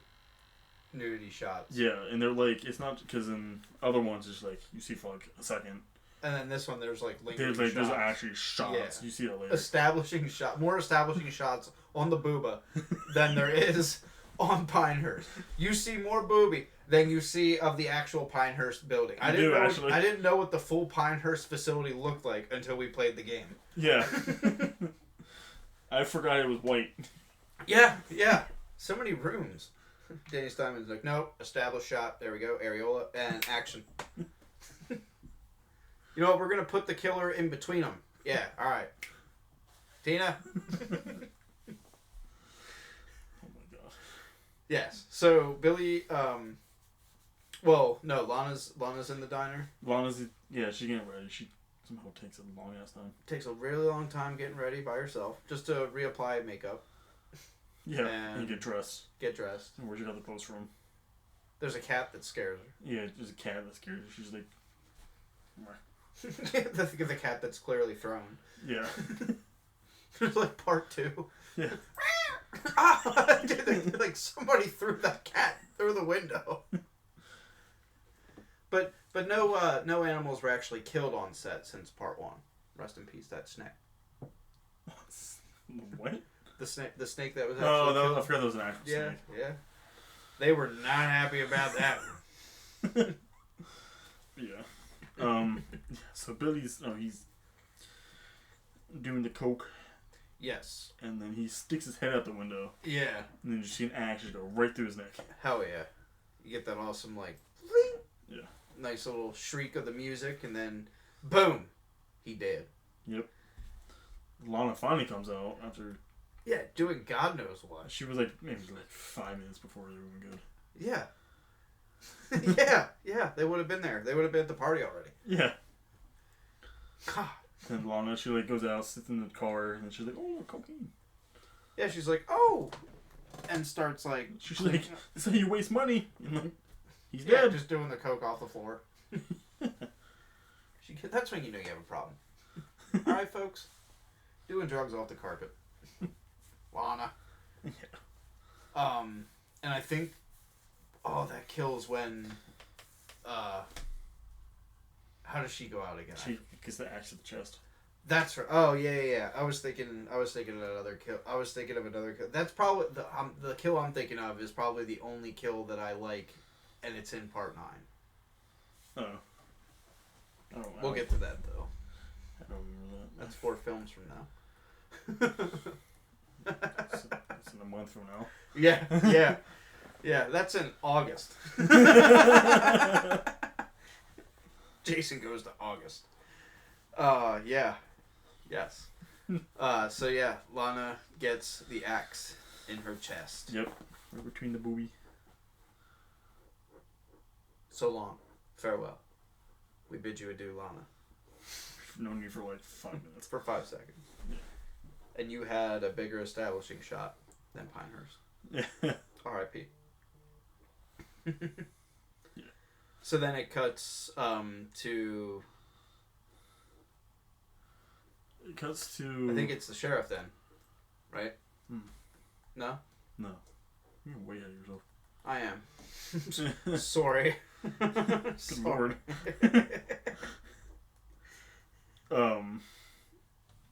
nudity shots. Yeah, and they're like, it's not because in other ones it's like you see for like a second. And then this one there's like lingering There's shots. actually shots. Yeah. You see that later. More establishing shots on the booba than there is on Pinehurst. You see more booby than you see of the actual Pinehurst building. I didn't know what the full Pinehurst facility looked like until we played the game. Yeah. I forgot it was white. Yeah. So many rooms. Danny Steinman's like, nope, established shot. There we go. Areola and action. You know what? We're going to put the killer in between them. Yeah, all right. Tina? Oh my god. Yes. So, Billy, well, no, Lana's in the diner. Lana's, yeah, she's getting ready. She somehow takes a long ass time. Takes a really long time getting ready by herself. Just to reapply makeup. Yeah, and get dressed. Get dressed. And where'd you have the clothes from? There's a cat that scares her. Yeah, there's a cat that scares her. She's like... the cat that's clearly thrown. Yeah. There's like part 2. Yeah. Dude, like somebody threw that cat through the window. But no animals were actually killed on set since part 1. Rest in peace, that snake. What? The snake that was actually killed. I forgot that was an actual snake. Yeah. They were not happy about that one. Yeah. So Billy's he's doing the coke. Yes. And then he sticks his head out the window. Yeah. And then you see an axe just go right through his neck. Hell yeah. You get that awesome like yeah. Nice little shriek of the music and then boom. He dead. Yep. Lana finally comes out after yeah, doing God knows what. She was like maybe like 5 minutes before they were even good. Yeah. Yeah. They would have been there. They would have been at the party already. Yeah. God. And Lana, she like goes out, sits in the car, and she's like, "Oh, cocaine." Yeah, she's like, "Oh," and starts like. She's like, "This is how you waste money." And like, he's yeah, dead. just doing the coke off the floor. That's when you know you have a problem. All right, folks, doing drugs off the carpet. Lana. Yeah. And I think, that kills when. How does she go out again? She gets the axe to the chest. That's right. Oh yeah. I was thinking of another kill. That's probably the kill I'm thinking of is probably the only kill that I like, and it's in part 9. Oh. We'll get to that though. I don't remember that. That's 4 films from now. It's in a month from now. Yeah. That's in August. Jason goes to August. Yeah. Yes. So yeah, Lana gets the axe in her chest. Yep. Right between the boobie. So long. Farewell. We bid you adieu, Lana. I've known you for like 5 minutes. For 5 seconds. Yeah. And you had a bigger establishing shot than Pinehurst. Yeah. R.I.P. Yeah. So then it cuts to... It cuts to... I think it's the sheriff then. Right? No? No. You're way ahead of yourself. I am. Sorry. Good lord.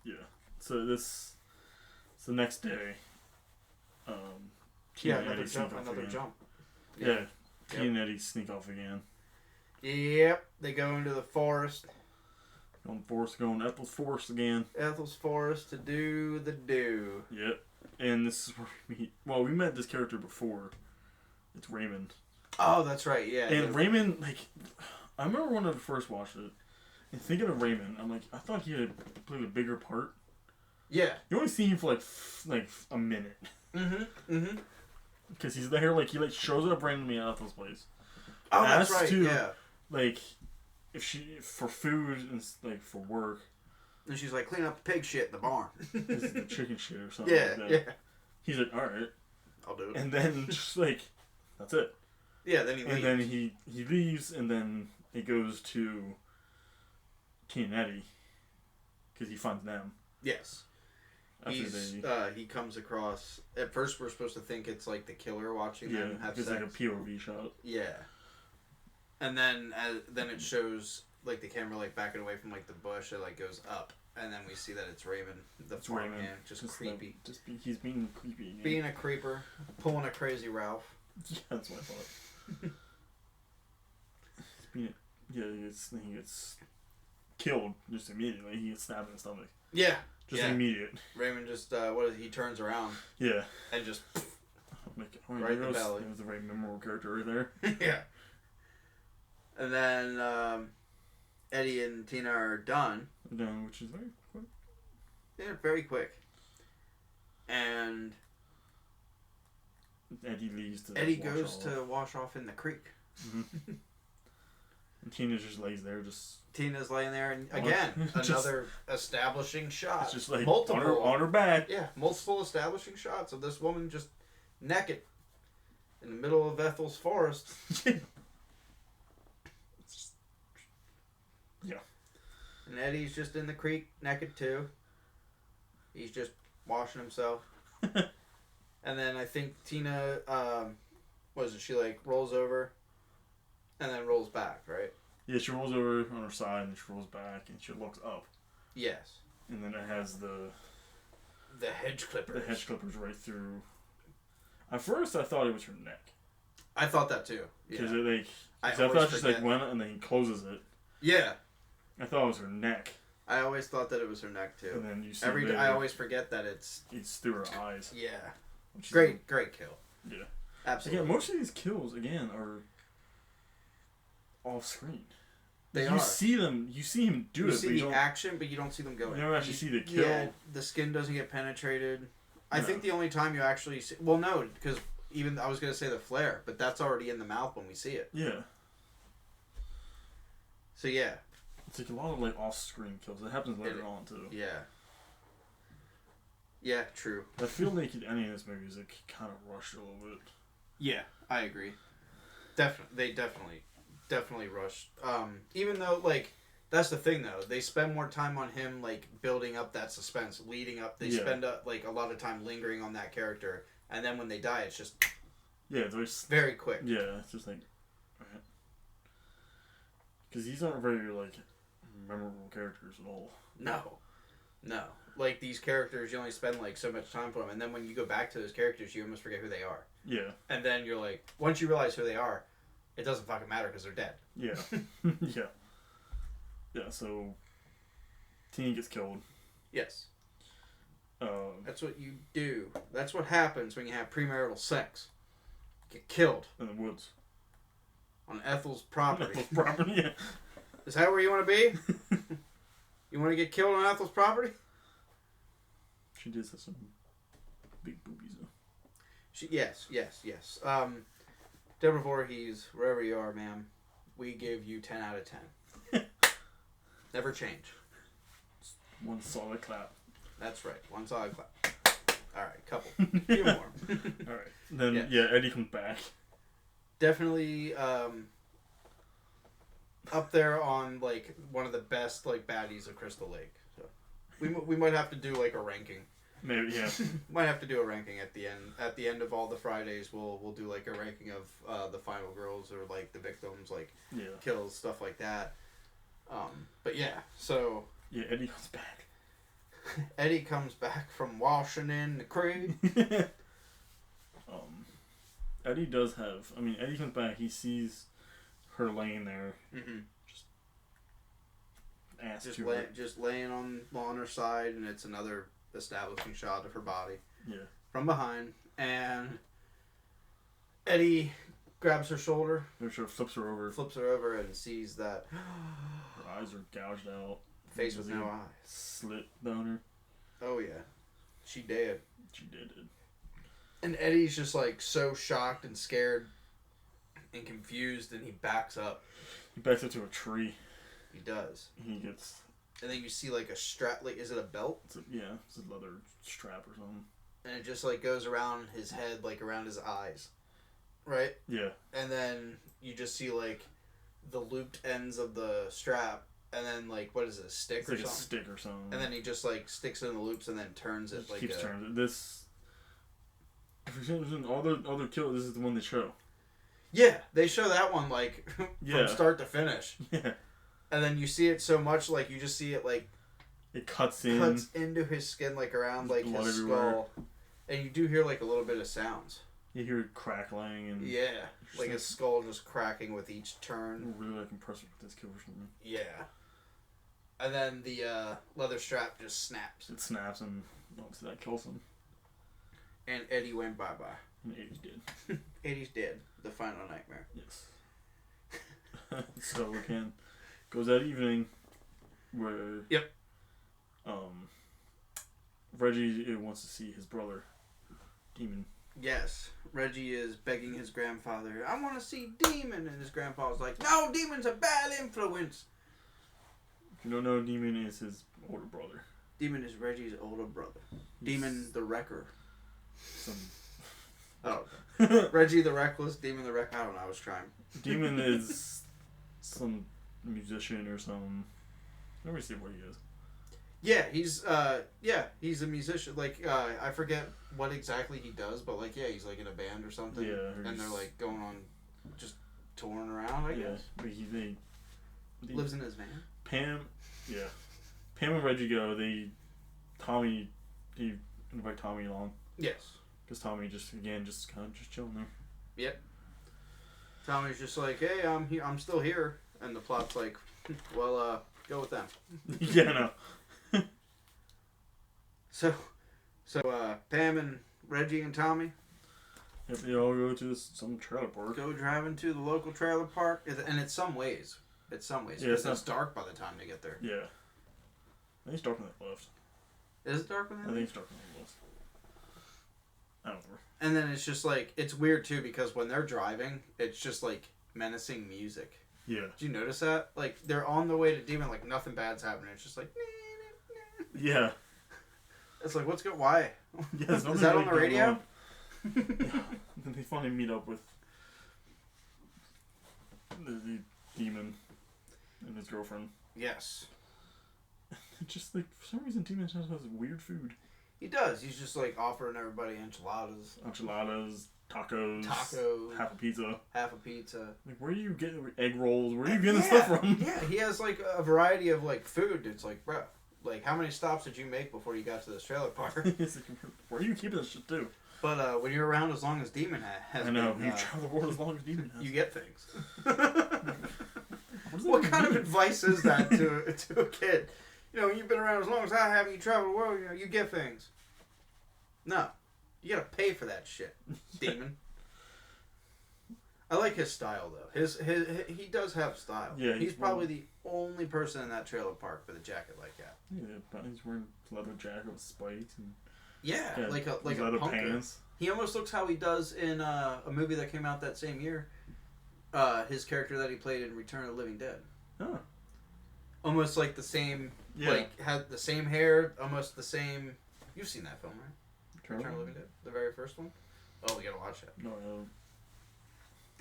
Yeah. So it's the next day. Yeah, another jump. Yeah. He and Eddie sneak off again. Yep, they go into the forest. Going Ethel's forest again. Ethel's forest to do the do. Yep. And this is where we meet. Well, we met this character before. It's Raymond. Oh, that's right. Yeah. And Raymond, like, I remember when I first watched it, and thinking of Raymond, I'm like, I thought he had played a bigger part. Yeah. You only see him for like a minute. Mm-hmm. Because he's there, like, he like shows up randomly at Ethel's place. Oh, that's right. Yeah. Like, for food and like for work. And she's like, clean up the pig shit in the barn. This is the chicken shit or something. Yeah, like that. yeah. He's like, all right, I'll do it. and then just like, that's it. Yeah, then he leaves. And then he leaves, and then he goes to Tina and Eddie because he finds them. Yes. He comes across. At first, we're supposed to think it's like the killer watching them have sex. It's like a POV shot. Yeah. And then it shows like the camera like backing away from like the bush. It like goes up, and then we see that it's Raymond, the farm man, just creepy. He's being creepy. Being a creeper, pulling a crazy Ralph. Yeah, that's what I thought. He gets killed just immediately. He gets stabbed in the stomach. Yeah. Just immediate. Raymond just he turns around. Yeah. And just right in the belly. It was a very memorable character right there. Yeah. And then Eddie and Tina are done. Done, which is very quick. Yeah, very quick. And Eddie leaves to Eddie goes to wash off in the creek. Mm-hmm. And Tina just lays there, Tina's laying there, and again, another establishing shot. It's just like multiple on her back. Yeah, multiple establishing shots of this woman just naked in the middle of Ethel's forest. Yeah. And Eddie's just in the creek, naked too. He's just washing himself. And then I think Tina, she like rolls over and then rolls back, right? Yeah, she rolls over on her side and she rolls back and she looks up. Yes. And then it has the hedge clippers. The hedge clippers right through. At first, I thought it was her neck. I thought that too. Because I thought it just like went and then he closes it. Yeah. I thought it was her neck. I always thought that it was her neck too. And then you see I always forget that it's through her eyes. Yeah. Great kill. Yeah. Absolutely. Again, most of these kills again are off screen. You see them. You see him do it. You see the action, but you don't see them go in. You never actually see the kill. Yeah, the skin doesn't get penetrated. I think the only time you actually see... Well, no, because even... I was going to say the flare, but that's already in the mouth when we see it. Yeah. So, yeah. It's like a lot of, like, off-screen kills. It happens later on, too. Yeah. Yeah, true. I feel like the ending of this movie is, like, kind of rushed a little bit. Yeah, I agree. They definitely rushed. Even though, like... That's the thing, though. They spend more time on him, like, building up that suspense, leading up. They spend, like, a lot of time lingering on that character. And then when they die, it's just... Yeah, it's very quick. Yeah, it's just like... Alright. Because these aren't very, like, memorable characters at all. No. Like, these characters, you only spend, like, so much time for them. And then when you go back to those characters, you almost forget who they are. Yeah. And then you're like... Once you realize who they are, it doesn't fucking matter because they're dead. Yeah. Yeah. Yeah, so Tina gets killed. Yes. That's what you do. That's what happens when you have premarital sex. Get killed. In the woods. On Ethel's property. Ethel's property, yeah. Is that where you want to be? You want to get killed on Ethel's property? She does have some big boobies, though. Yes. Deborah Voorhees, wherever you are, ma'am, we give you 10 out of 10. Never change. One solid clap. That's right. One solid clap. Alright, couple. Few more. Alright. Then, Eddie comes back. Definitely up there on, like, one of the best, like, baddies of Crystal Lake. So we might have to do, like, a ranking. Maybe, yeah. Might have to do a ranking at the end. At the end of all the Fridays, we'll do, like, a ranking of the final girls or, like, the victims, like, kills, stuff like that. But yeah, so... Yeah, Eddie comes back. Eddie comes back from washing in the creek. Eddie does have... I mean, Eddie comes back, he sees her laying there. Mm-hmm. Just laying on her side, and it's another establishing shot of her body. Yeah. From behind, and Eddie grabs her shoulder. Flips her over, and sees that her eyes are gouged out. Face with no eyes. Slit down her. Oh yeah, she did. She did. And Eddie's just like so shocked and scared and confused, and he backs up. He backs up to a tree. He does. He gets. And then you see like a strap. Like, is it a belt? It's a leather strap or something. And it just like goes around his head, like around his eyes, right? Yeah. And then you just see like the looped ends of the strap, and then like what is it, a stick it's or like something? A stick or something. And then he just like sticks it in the loops and then turns it like keeps turning it. This. All the kill. This is the one they show. Yeah, they show that one like from start to finish. Yeah. And then you see it so much, like you just see it like it cuts into his skin, like around like his skull, and you do hear like a little bit of sounds. You hear it crackling and like his skull just cracking with each turn. Really like impressive with this kill or something. Yeah. And then the leather strap just snaps. It snaps and obviously that kills him. And Eddie went bye-bye. And Eddie's dead. Eddie's dead. The final nightmare. Yes. So again, goes that evening where Reggie wants to see his brother, Demon. Yes. Reggie is begging his grandfather, I want to see Demon, and his grandpa's like, no, Demon's a bad influence. If you don't know, Demon is his older brother. Demon is Reggie's older brother. Demon the Wrecker. Reggie the Reckless, Demon the Wrecker. I don't know, I was trying. Demon is some musician or some. Let me see what he is. Yeah, he's a musician. Like, I forget what exactly he does, but like, yeah, he's like in a band or something. Yeah. And they're like going on, just touring around, I guess. But he lives in his van. Pam and Reggie go. He invite Tommy along. Yes. Because Tommy just kind of chilling there. Yep. Tommy's just like, hey, I'm still here, and the plot's like, well, go with them. Yeah, no. So, Pam and Reggie and Tommy. Yep, they all go to some trailer park. Go driving to the local trailer park, and it's some ways. Yeah, it's dark by the time they get there. Yeah. I think it's dark on the left. Is it dark on the left? I think it's dark on the left. I don't know. And then it's just like, it's weird too, because when they're driving, it's just like menacing music. Yeah. Did you notice that? Like, they're on the way to Demon, like nothing bad's happening. It's just like, yeah. It's like, what's good? Why? Yeah, is that on the radio? Yeah. Then they finally meet up with the Demon and his girlfriend. Yes. Just like, for some reason, Demon just has weird food. He does. He's just like offering everybody enchiladas. Tacos. Half a pizza. Like, where are you getting egg rolls? Where are you getting this stuff from? Yeah, he has like a variety of like food. It's like, bro, like how many stops did you make before you got to this trailer park? It's like, where are you keeping this shit too? But when you're around as long as Demon has, I know you travel the world as long as Demon has. You get things. What kind of advice is that to a kid? You know, you've been around as long as I have, you travel the world, you know, you get things. No. You gotta pay for that shit, Demon. I like his style, though. He does have style. Yeah, he's probably the only person in that trailer park with a jacket like that. Yeah, he's wearing a leather jacket with spikes. And like a punker. Pants. He almost looks how he does in a movie that came out that same year. His character that he played in Return of the Living Dead. Oh. Almost like the same... Yeah. Like, had the same hair, almost the same... You've seen that film, right? Return of the Living Dead? The very first one? Oh, we gotta watch it. No.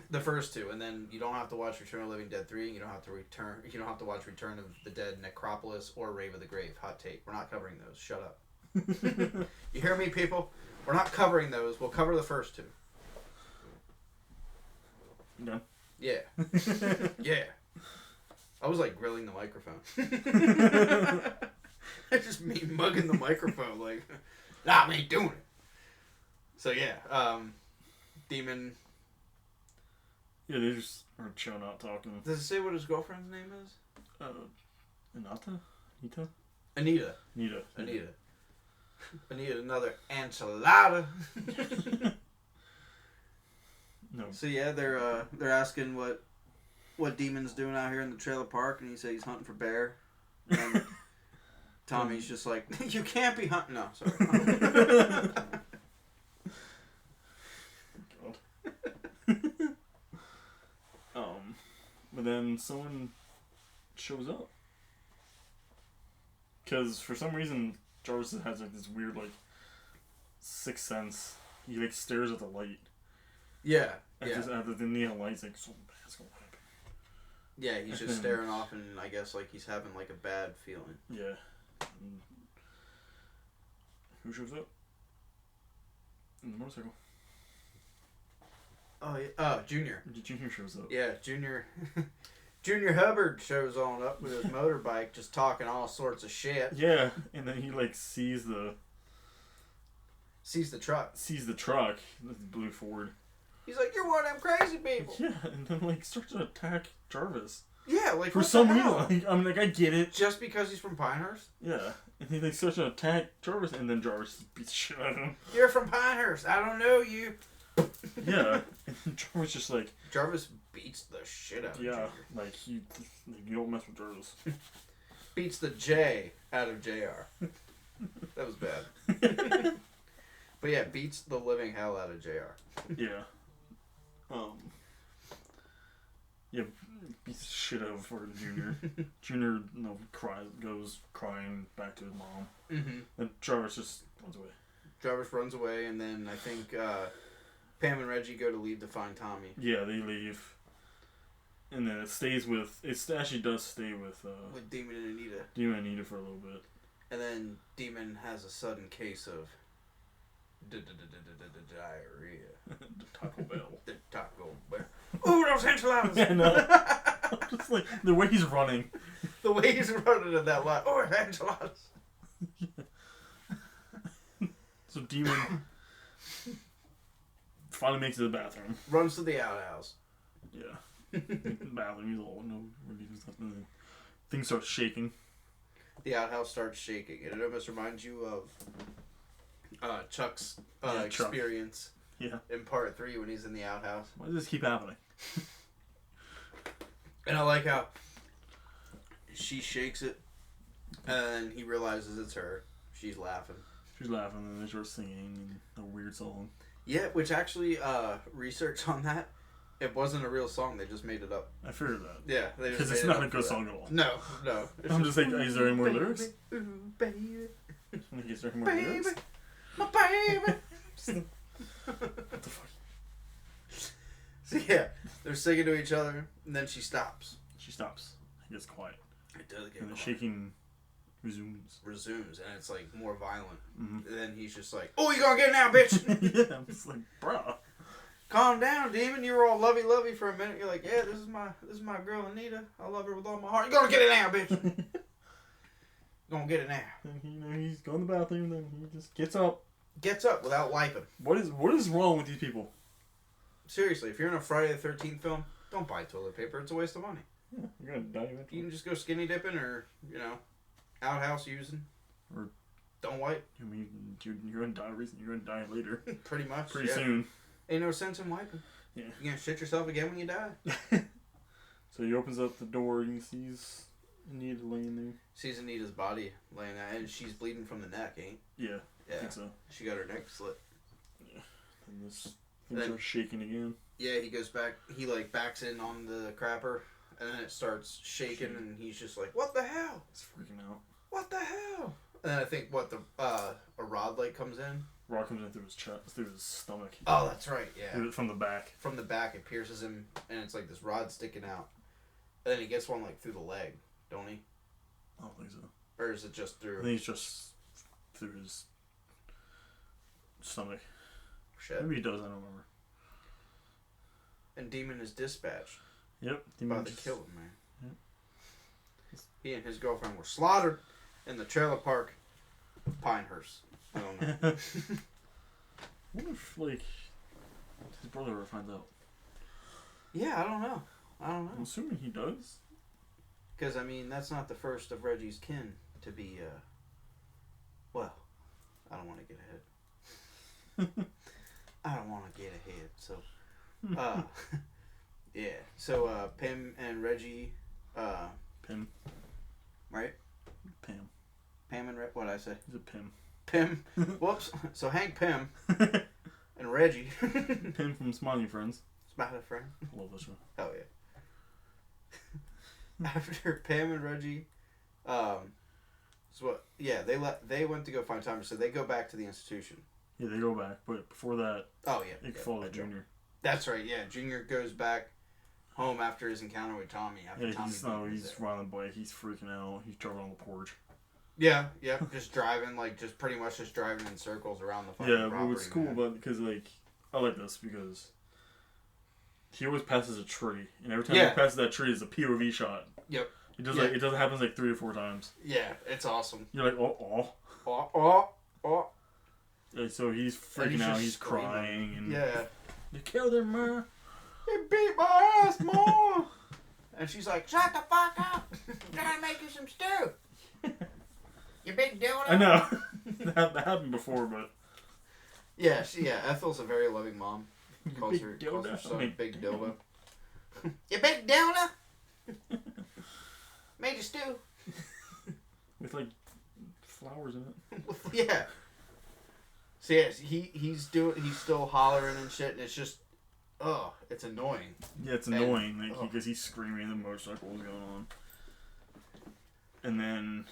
The first two, and then you don't have to watch Return of the Living Dead 3, and you don't have to watch Return of the Dead Necropolis or Rave of the Grave. Hot take. We're not covering those. Shut up. You hear me, people? We're not covering those. We'll cover the first two. No. Yeah. Yeah. I was like grilling the microphone. It's just me mugging the microphone like, nah, I ain't doing it. So yeah, Demon. Yeah, they just are chilling out talking. Does it say what his girlfriend's name is? Anita? Anita? Anita. Anita. Anita. Anita, another enchilada. No. So yeah, they're asking what Demon's doing out here in the trailer park, and he says he's hunting for bear. And Tommy's just like, you can't be hunting. No, sorry. God. But then someone shows up. Because for some reason, Jarvis has like this weird like sixth sense. He like stares at the light. Yeah. After the neon lights, like something bad's gonna happen. Yeah, he's just staring off, and I guess like he's having like a bad feeling. Yeah. And who shows up? In the motorcycle. Oh yeah. Junior. Junior shows up. Yeah, Junior. Junior Hubbard shows on up with his motorbike, just talking all sorts of shit. Yeah, and then he like sees the truck. The blue Ford. He's like, "You're one of them crazy people." Yeah, and then like starts to attack Jarvis. Yeah, like for some reason. Like, I'm like, I get it. Just because he's from Pinehurst. Yeah, and he like starts to attack Jarvis, and then Jarvis beats the shit out of him. You're from Pinehurst. I don't know you. Yeah, and Jarvis just like. Jarvis beats the shit out of Junior. Yeah, like you don't mess with Jarvis. Beats the J out of JR. That was bad. But yeah, beats the living hell out of JR. Yeah. Yeah, beats the shit out of fucking Junior. Junior, goes crying back to his mom. Mm-hmm. And Jarvis just runs away. Jarvis runs away, and then I think Pam and Reggie go to leave to find Tommy. Yeah, they leave. And then it actually does stay with Demon and Anita. Demon and Anita for a little bit. And then Demon has a sudden case of diarrhea. The Taco Bell. The Taco Bell. Ooh, those enchiladas! Yeah, no. Just like the way he's running. The way he's running in that line. Oh, enchiladas! So Demon finally makes it to the bathroom. Runs to the outhouse. Yeah. Bathroom, he's all, no, things start shaking. The outhouse starts shaking, and it almost reminds you of Chuck's experience in part 3 when he's in the outhouse. Why does this keep happening? And I like how she shakes it, and he realizes it's her. She's laughing. And they start singing a weird song. Yeah, which actually, research on that, it wasn't a real song. They just made it up. I figured that. Yeah, they just because it's not a good song at all. No. I'm just like, is there any more lyrics? Ooh, baby. Is there any more lyrics? My baby. What the fuck? So yeah, they're singing to each other, and then she stops. It gets quiet. It does get and quiet. the shaking resumes, and it's like more violent. Mm-hmm. And then he's just like, "Oh, you gonna get it now, bitch?" Yeah, I'm just like, bruh. Calm down, Demon. You were all lovey for a minute. You're like, "Yeah, this is my girl Anita. I love her with all my heart." You gonna get it now, bitch? Gonna get it now. And he's going to the bathroom, then he just gets up. Gets up without wiping. What is wrong with these people? Seriously, if you're in a Friday the 13th film, don't buy toilet paper. It's a waste of money. Yeah, you're gonna die eventually. You can just go skinny dipping or, outhouse using. Or don't wipe. I mean, you're gonna die recently. You're gonna die later. Pretty much. Pretty soon. Ain't no sense in wiping. Yeah. You're gonna shit yourself again when you die. So he opens up the door and he sees Anita laying there. Sees Anita's body laying there, and she's bleeding from the neck, ain't? Yeah. Yeah. I think so. She got her neck slit. Yeah. And things are shaking again. Yeah, he goes back. He backs in on the crapper, and then it starts shaking, and he's just like, "What the hell?" He's freaking out. What the hell? And then I think a rod comes in. Rod comes in through his chest, through his stomach. Oh, that's right. Yeah. From the back. From the back, it pierces him, and it's like this rod sticking out. And then he gets one through the leg, don't he? I don't think so. Or is it just through? I think it's just through his stomach. Shit. Maybe he does. I don't remember. And Demon is dispatched. Yep. Demon About to kill him, man. Yep. He and his girlfriend were slaughtered in the trailer park of Pinehurst. I don't know. What if his brother ever finds out? Yeah, I don't know. I'm assuming he does. Because, I mean, that's not the first of Reggie's kin to be, well, I don't want to get ahead. I don't want to get ahead, so, yeah. So, Pam and Reggie, Pim. Right? Pam. Pam and what'd I say? He's a Pim. Pim. Whoops. So, Hank Pym and Reggie. Pim from Smiley Friends. Smiley Friend. Love this show. Oh, yeah. After Pam and Reggie, they went to go find Thomas, so they go back to the institution. Yeah, they go back, but before that, It follows Junior. That's right. Yeah, Junior goes back home after his encounter with Tommy. He's riding the bike. He's freaking out. He's driving on the porch. Yeah, just driving, pretty much just driving in circles around the fucking property. Yeah, but what's cool about because I like this because he always passes a tree, and every time he passes that tree, it's a POV shot. Yep. It does it does happens 3 or 4 times. Yeah, it's awesome. You're like, oh. Yeah, so he's freaking out. He's crying and they killed him, man. They beat my ass, Mom. And she's like, shut the fuck up. I'm trying to make you some stew. You big dildo. I know. that happened before, but yeah, Ethel's a very loving mom. Calls her son Big Dildo. You big dildo? Made you stew. With flowers in it. Yeah. So yes, he's still hollering and shit, and it's just, it's annoying. Yeah, it's annoying because he's screaming, the motorcycle was going on, and then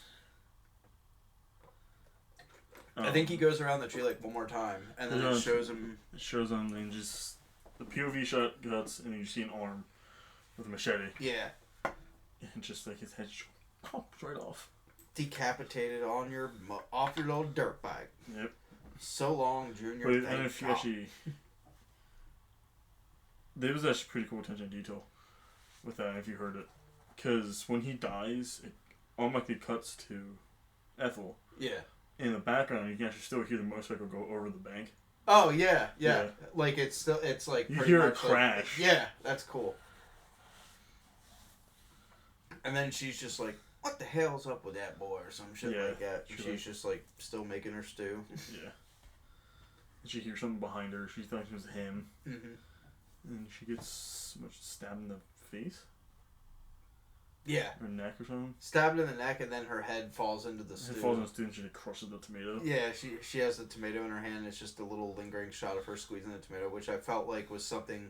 I think he goes around the tree one more time, and then it shows him. It shows him, and just the POV shot cuts, and then you see an arm with a machete. Yeah. And just his head pops right off. Decapitated off your little dirt bike. Yep. So long, Junior. But and if you actually, there was actually pretty cool attention to detail with that. If you heard it, because when he dies, it automatically cuts to Ethel. Yeah. In the background, you can actually still hear the motorcycle go over the bank. Oh yeah. It's you hear it crash. Yeah, that's cool. And then she's just like, what the hell's up with that boy, or some shit like that. And she's just still making her stew. Yeah. And she hears something behind her. She thinks it was him. Mm-hmm. And she gets stabbed in the face. Yeah. Or neck or something. Stabbed in the neck, and then her head falls into the stew. It falls in the stew, and she crushes the tomato. Yeah, she has the tomato in her hand. It's just a little lingering shot of her squeezing the tomato, which I felt was something.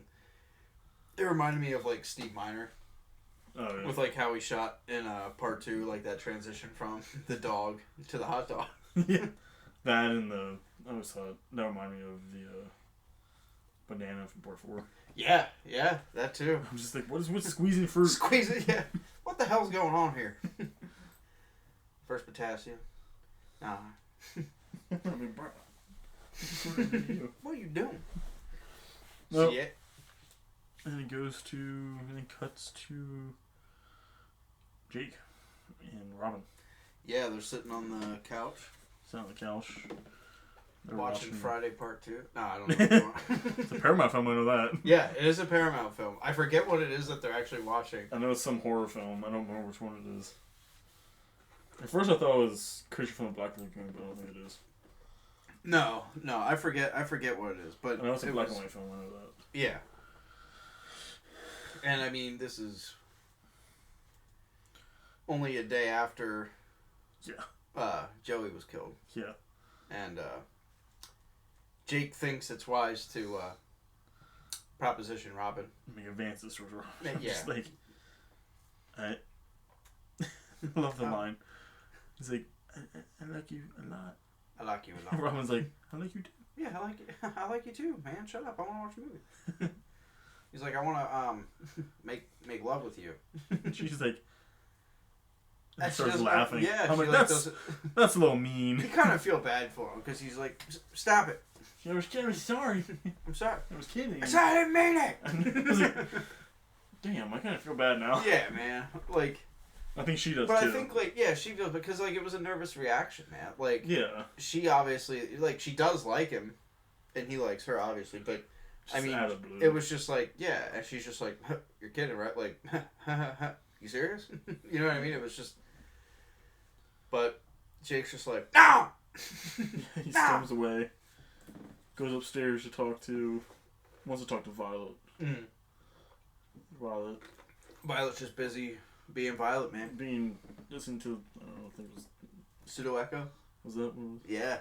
It reminded me of Steve Miner. Oh, yeah. With how he shot in part 2, that transition from the dog to the hot dog. Yeah. That and I always thought that reminded me of the banana from part 4. Yeah, that too. I'm just what's squeezing fruit? Squeezing, yeah. What the hell's going on here? First potassium. Nah. I mean, bro. What are you doing? Well, See it? And it cuts to Jake and Robin. Yeah, they're sitting on the couch. Sitting on the couch. They're watching Friday Part 2. No, I don't know. It's a Paramount film, I know that. Yeah, it is a Paramount film. I forget what it is that they're actually watching. I know it's some horror film. I don't remember which one it is. At first I thought it was Creature from the Black Lagoon, but I don't think it is. No, I forget what it is. But I know it's a black and white film, I know that. Yeah. And I mean, this is only a day after Joey was killed. Yeah. And Jake thinks it's wise to proposition Robin. Make advances towards Robin. Yeah. Just I love the line. He's like, I like you a lot. I like you a lot. Robin's like, I like you too. Yeah, I like you. I like you too, man. Shut up. I want to watch a movie. He's like, I want to make love with you. She's like, and starts laughing. Yeah, I'm like, that's a little mean. You kind of feel bad for him because he's like, stop it. I was sorry. I'm sorry. I was kidding. I didn't mean it. I was like, damn, I kind of feel bad now. Yeah, man. I think she does but too. I think she feels because it was a nervous reaction, man. Yeah. She obviously she does like him, and he likes her obviously, but Just I mean, out of blue. it was just like, yeah, and she's just like, you're kidding, right? Like, you serious? You know what I mean? It was just, but Jake's just like, no! He storms away, goes upstairs wants to talk to Violet. Mm. Violet's just busy being Violet, man. Listening to, I don't know, I think it was... Pseudo Echo? Was that one? Yeah.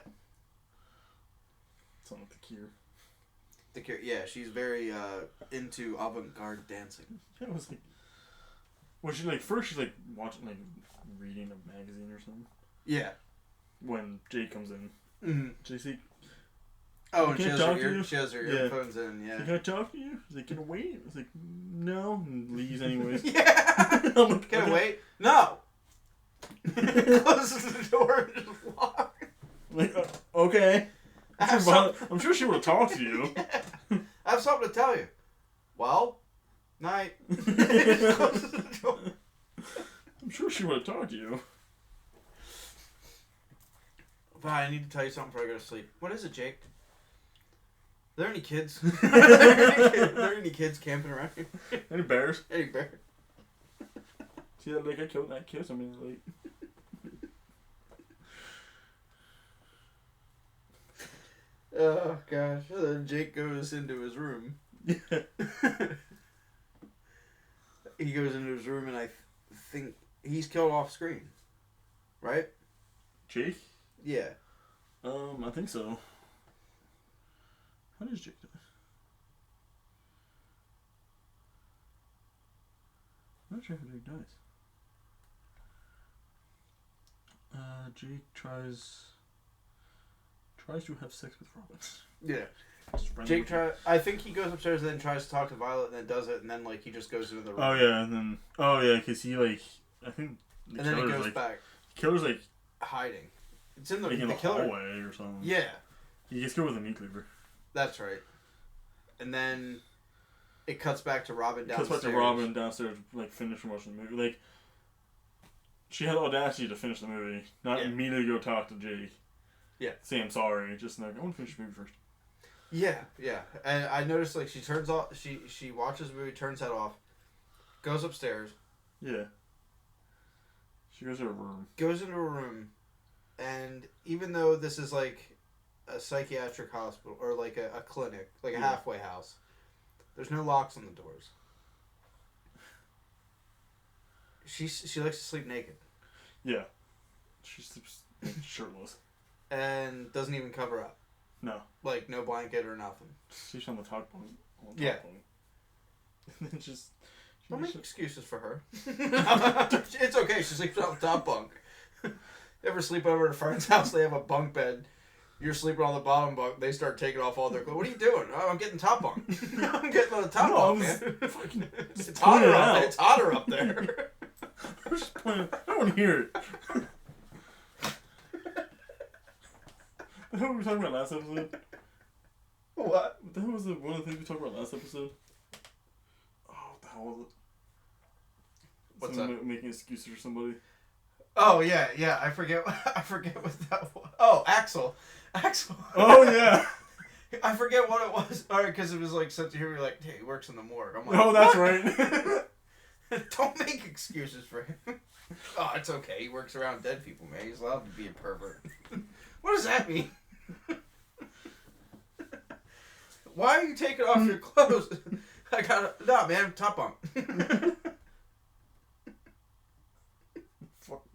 Something like The Cure. The Cure, yeah, she's very into avant-garde dancing. Yeah, it was like... Well, first she's like watching, like, reading a magazine or something. Yeah. When Jake comes in. Mm-hmm. JC... Oh, and she has her earphones in, yeah. Can I talk to you? He's like, can I wait? I was like, no. And leaves anyways. Yeah! I'm like, can I wait? No! Closes the door and just walks. Like, okay. I'm sure she would have talked to you. Yeah. I have something to tell you. Well, night. Closes the door. I'm sure she would have talked to you. But I need to tell you something before I go to sleep. What is it, Jake? Are there any kids? Are there any kids camping around here? Any bears? Any bears? See that lake I killed that kid? I mean, like... Oh, gosh. And then Jake goes into his room. Yeah. He goes into his room and I think he's killed off screen. Right? Jake? Yeah. I think so. How does Jake die? I'm not sure how Jake dies. Jake tries to have sex with Robin. Yeah. Jake I think he goes upstairs and then tries to talk to Violet and then does it and then like he just goes into the room. Oh yeah, and then because he like I think and then he goes like, back. Killer's like hiding. It's in the, like in the killer hallway or something. Yeah. He gets killed with a meat cleaver. That's right. And then it cuts back to Robin downstairs. Cuts back to Robin downstairs, like finishing watching the movie. Like she had audacity to finish the movie, not immediately go talk to Jake. Yeah. Say I'm sorry, just like I want to finish the movie first. Yeah, yeah. And I noticed like she turns off. She watches the movie, turns that off, goes upstairs. Yeah. She goes to her room. Goes into her room, and even though this is like a psychiatric hospital or like a clinic, like a halfway house, there's no locks on the doors. She likes to sleep naked. Yeah. She sleeps shirtless. And doesn't even cover up. No. Like no blanket or nothing. She's on the top bunk. Yeah. And then just. Don't make excuses for her. It's okay. She sleeps on the top bunk. You ever sleep over at a friend's house? They have a bunk bed. You're sleeping on the bottom bunk. They start taking off all their clothes. What are you doing? Oh, I'm getting top bunk. I'm getting on the top bunk, man. It's hotter up there. It's hotter up there. I'm just playing. I don't want to hear it. What the hell were we talking about last episode? What? What the hell was one of the things we talked about last episode? Oh, what the hell was it? What's Someone that? making excuses for somebody. Oh yeah. I forget what that was. Oh, Axel. Oh yeah. I forget what it was. All right, because it was like sent to here. We're like, hey, he works in the morgue. I'm like, oh, that's what? Right. Don't make excuses for him. Oh, it's okay. He works around dead people, man. He's allowed to be a pervert. What does that mean? Why are you taking off your clothes? I gotta... No, man. Top bunk. Fuck.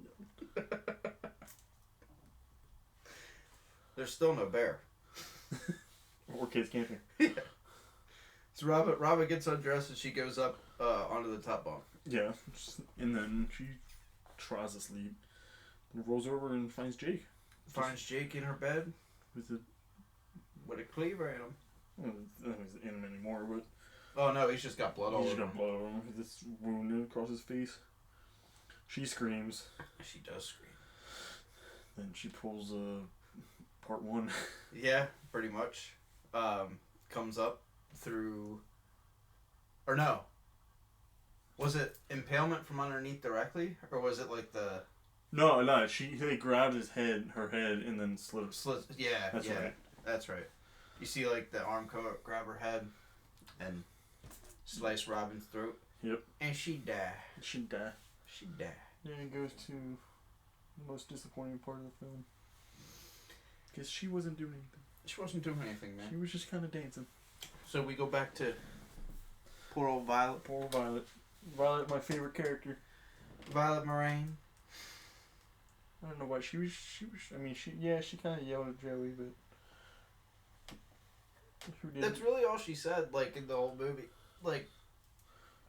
There's still no bear. Or kids camping. Yeah. So Robin gets undressed and she goes up onto the top bunk. Yeah. And then she tries to sleep. And rolls over and finds Jake. Finds Jake in her bed. With a cleaver in him. I don't know if he's in him anymore, but... Oh no, he's just got blood all over him. He's got blood all over him. This wound across his face. She screams. She does scream. Then she pulls part one. Yeah, pretty much. Comes up through... Or no. Was it impalement from underneath directly? Or was it like the... No. She grabbed her head, and then slit. Yeah, That's right. That's right. You see, like, the arm grab her head and slice Robin's throat. Yep. And she die. She die. She die. Then it goes to the most disappointing part of the film. Because she wasn't doing anything. She wasn't doing anything, man. She was just kind of dancing. So we go back to poor old Violet. Poor old Violet. Violet, my favorite character. Violet Moraine. I don't know why she was. I mean, she kind of yelled at Joey, but who didn't? That's really all she said, like, in the whole movie. Like,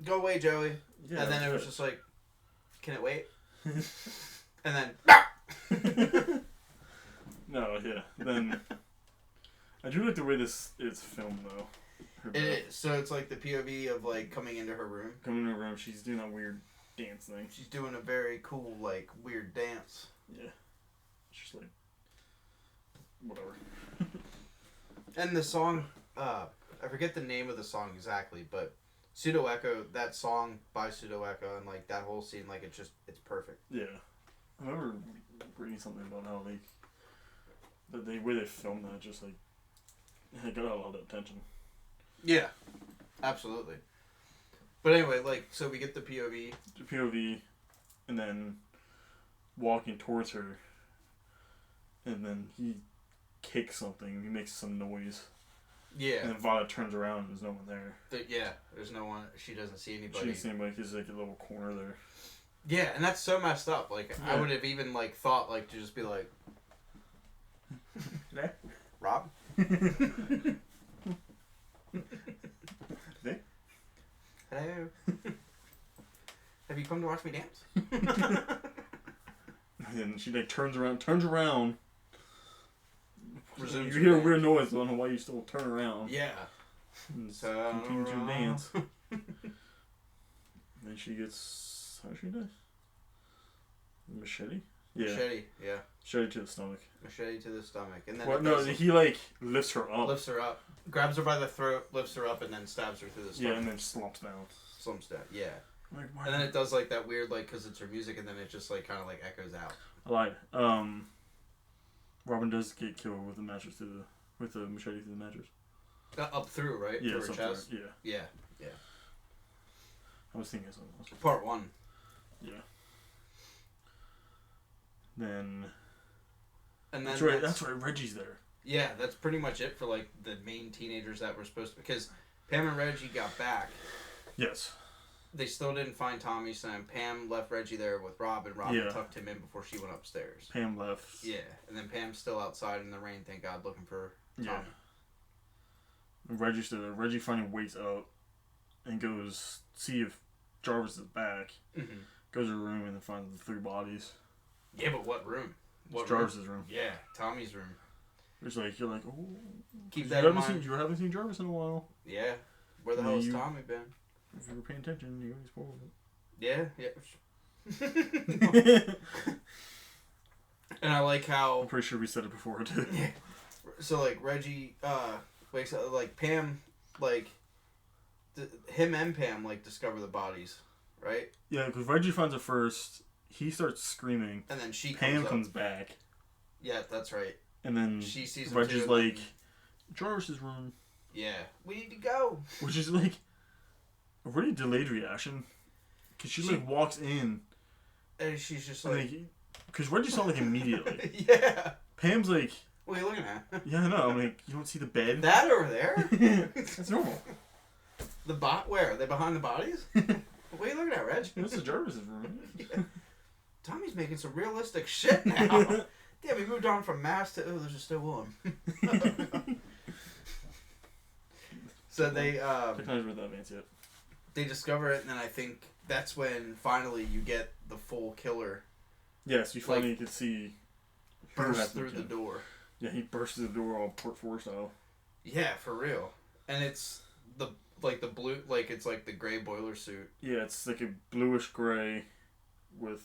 go away, Joey. Yeah, and then it was just like, can it wait? And then, no, yeah. Then I do like the way this is filmed, though. it is. So it's like the POV of, like, coming into her room. Coming in her room, she's doing that weird dance thing. She's doing a very cool, like, weird dance. Yeah. It's just like, whatever. And the song, I forget the name of the song exactly, but Pseudo Echo, that song by Pseudo Echo, and, like, that whole scene, like, it's perfect. Yeah. I remember reading something about how, like, the way they filmed that, just, like, it got a lot of attention. Yeah, absolutely. But anyway, like, so we get the POV. The POV, and then walking towards her, and then he kicks something, he makes some noise. Yeah. And then Violet turns around and there's no one there. Yeah, there's no one, she doesn't see anybody. She doesn't see anybody, there's like a little corner there. Yeah, and that's so messed up. Like, Yeah. I would have even, like, thought, like, to just be like, Rob? There? Hello? Have you come to watch me dance? And she like turns around. Resumes You her hear a dance. weird noise, I don't know why you still turn around. Yeah. And So, continue to dance. Then she gets, how does she die? Machete? Yeah. Machete, yeah. Machete to the stomach. Machete to the stomach. And then Well, it no, does- he like lifts her up. lifts her up, grabs her by the throat, lifts her up, and then stabs her through the stomach. Yeah, and then slumps down. Slumps down, yeah. Like, why? And then it does, like, that weird, like, because it's her music, and then it just, like, kind of, like, echoes out. I lied. Robin does get killed with the mattress with the machete to the mattress. Up through, right? Yeah, through her something chest? like- yeah. Yeah. I was thinking something else. Part 1. Yeah. Then. And then That's right. Reggie's there. Yeah, that's pretty much it for, like, the main teenagers that were supposed to... Because Pam and Reggie got back. Yes. They still didn't find Tommy, so Pam left Reggie there with Rob, and Robin tucked him in before she went upstairs. Pam left. Yeah, and then Pam's still outside in the rain, thank God, looking for Tommy. Yeah. And Reggie's still there. Reggie finally wakes up and goes see if Jarvis is back. Mm-hmm. Goes to her room and then finds the 3 bodies. Yeah, but what room? It's Jarvis's room. Yeah, Tommy's room. It's like, you're like, oh. Keep that in mind. You haven't seen Jarvis in a while. Yeah. Where the hell has Tommy been? If you were paying attention, you already spoiled Yeah. it. And I like how... I'm pretty sure we said it before, too. Yeah. So, like, Reggie wakes up, like, Pam, like, him and Pam, like, discover the bodies, right? Yeah, because Reggie finds it first. He starts screaming. And then Pam comes back. Yeah, that's right. And then she sees him Reggie's too, like, Jarvis's room. Yeah. We need to go. Which is, like, a really delayed reaction. Because she, like, walks in. And she's just like... Because Reggie saw, like, immediately. Yeah. Pam's like... What are you looking at? Yeah, I know. I'm like, you don't see the bed? That over there? That's normal. Where? Are they behind the bodies? What are you looking at, Reg? This is Jarvis's room. Yeah. Tommy's making some realistic shit now. Damn, we moved on from mass to... Oh, there's a still one. So they... Technology's not that advanced yet. They discover it, and then I think that's when finally you get the full killer. Yes, you finally can see... Burst through the door. Yeah, he bursts through the door all Port 4 style. Yeah, for real. And it's the blue, like it's like the gray boiler suit. Yeah, it's like a bluish gray with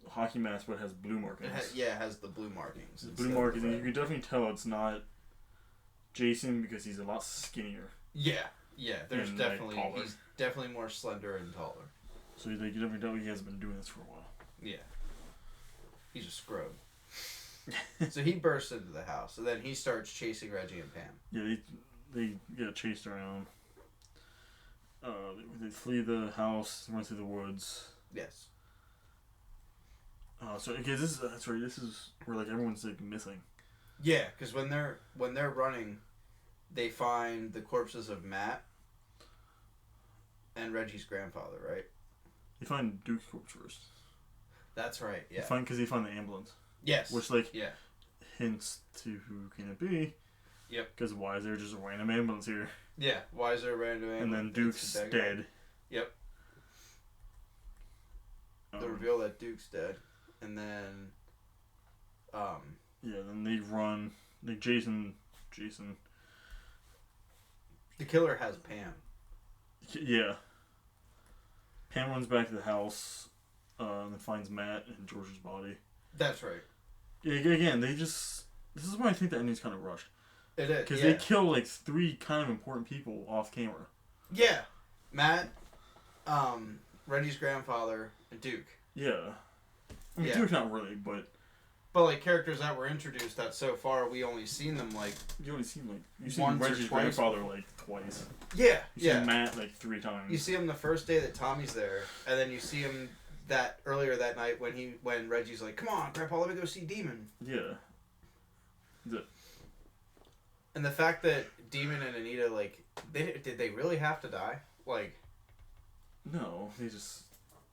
hockey mask, but it has blue markings. It has the blue markings. The blue markings. You can definitely tell it's not Jason because he's a lot skinnier. Yeah. There's and, definitely like, he's definitely more slender and taller. So you definitely tell he hasn't been doing this for a while. Yeah. He's a scrub. So he bursts into the house, and then he starts chasing Reggie and Pam. Yeah, they get chased around. They flee the house, run through the woods. Yes. So okay, that's right. This is where like everyone's like missing. Yeah, because when they're running, they find the corpses of Matt and Reggie's grandfather. Right. They find Duke's corpse first. That's right. Yeah. Because they find the ambulance. Yes. Which like yeah. hints to who can it be. Yep. Because why is there just a random ambulance here? Yeah. Why is there a random ambulance? And then Duke's dead. Yep. The reveal that Duke's dead, and then. Yeah. Then they run. Like Jason. The killer has Pam. Yeah. Pam runs back to the house, and then finds Matt and George's body. That's right. Yeah, again, this is why I think the ending's kind of rushed. It is, because they kill like 3 kind of important people off camera. Yeah. Matt, Reggie's grandfather, and Duke. Yeah. I mean, Duke's not really, but like characters that were introduced that so far we only seen them like. You only seen Reggie's grandfather like twice. Yeah. You see Matt like 3 times. You see him the first day that Tommy's there, and then you see him that earlier that night when Reggie's like, "Come on, Grandpa, let me go see Demon." Yeah. And the fact that Demon and Anita like did they really have to die? Like. No, they just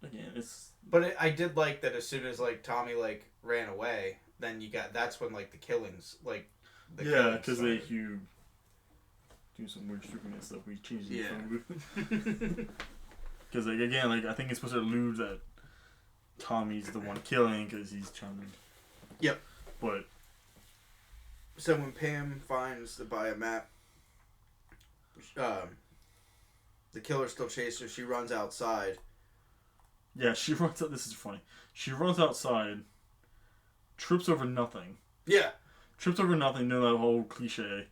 it's. But I did like that as soon as like Tommy like ran away, then that's when like the killings like. Because you do some weird stupidness stuff. We changed the phone. Because like again, like I think it's supposed to allude that Tommy's the one killing because he's trying to. Yep. But. So when Pam finds the body of Matt, the killer still chases her. She runs outside. Yeah, she runs out. This is funny. She runs outside, trips over nothing. Yeah. Trips over nothing, you know that whole cliche.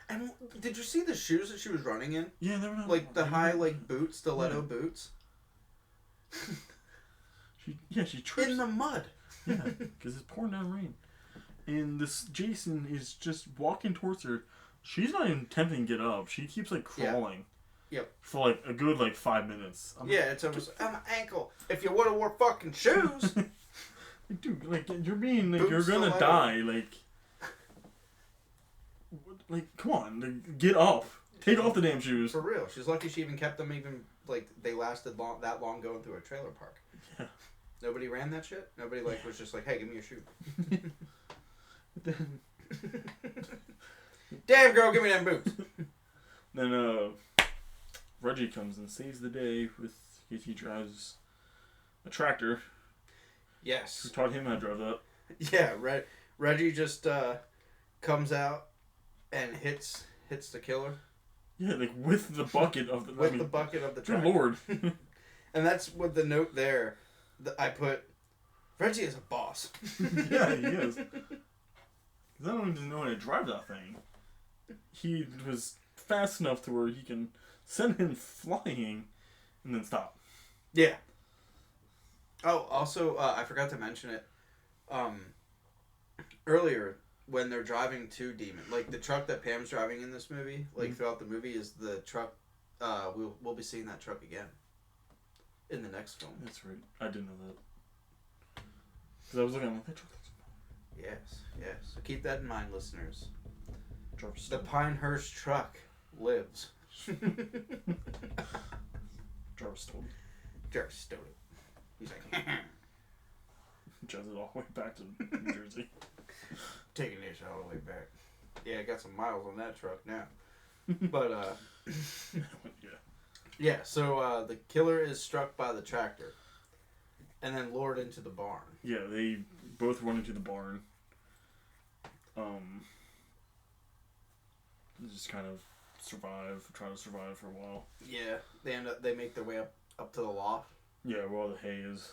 And did you see the shoes that she was running in? Yeah, they were not... Like the high, like, boots, stiletto boots? She trips... In the mud. Yeah, because it's pouring down rain. And this Jason is just walking towards her. She's not even attempting to get up. She keeps, like, crawling. Yep. For, like, a good, like, 5 minutes. It's almost... I'm an ankle. If you would have wore fucking shoes... Dude, like, you're being... Like, you're gonna die, like... Like, come on, like, get up. Take off the damn shoes. For real. She's lucky she even kept them like, they lasted that long going through a trailer park. Yeah. Nobody ran that shit? Nobody, like, was just like, hey, give me your shoe. Damn, girl, give me them boots. Then, Reggie comes and saves the day with... He drives a tractor. Yes. Who taught him how to drive that? Yeah, Reggie just, comes out and hits the killer. Yeah, like with the bucket of the... the bucket of the tractor. Good Lord. And that's with the note there that I put, Reggie is a boss. Yeah, he is. Because I don't even know how to drive that thing. He was fast enough to where he can send him flying and then stop. Yeah. Oh, also, I forgot to mention it. Earlier, when they're driving to Demon, like the truck that Pam's driving in this movie, like throughout the movie, is the truck. We'll be seeing that truck again in the next film. That's right. I didn't know that. Because I was looking, I'm like, that truck looks... Yes. So keep that in mind, listeners. The Pinehurst truck lives. Jarvis stole it. He's like, drives it all the way back to New Jersey. Taking this all the way back. Yeah, I got some miles on that truck now. But, yeah, so the killer is struck by the tractor and then lured into the barn. Yeah, they both run into the barn. Just kind of try to survive for a while. Yeah, they make their way up to the loft. Yeah, where all the hay is.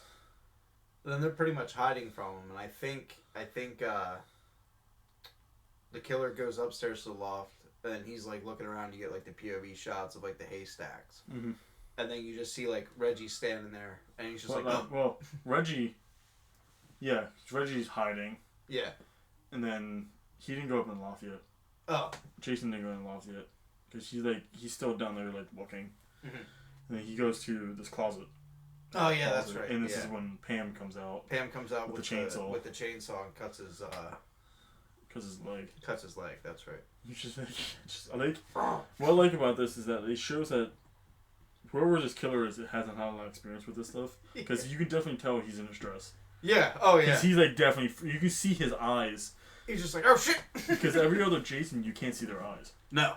And then they're pretty much hiding from him, and I think the killer goes upstairs to the loft, and then he's like looking around. You get like the POV shots of like the haystacks, and then you just see like Reggie standing there, and he's just Reggie. Yeah, Reggie's hiding. Yeah, And then he didn't go up in the loft yet. Oh. Jason didn't go in the loft yet. Because he's still down there, like, looking. Mm-hmm. And then he goes to this closet. Oh, yeah, that's right. And this is when Pam comes out. Pam comes out with the chainsaw. With the chainsaw and cuts his leg. Cuts his leg, that's right. You just what I like about this is that it shows that whoever this killer is, it hasn't had a lot of experience with this stuff. Because you can definitely tell he's in distress. Yeah, oh, yeah. Because he's, like, definitely... You can see his eyes. He's just like, oh, shit! Because every other Jason, you can't see their eyes. No.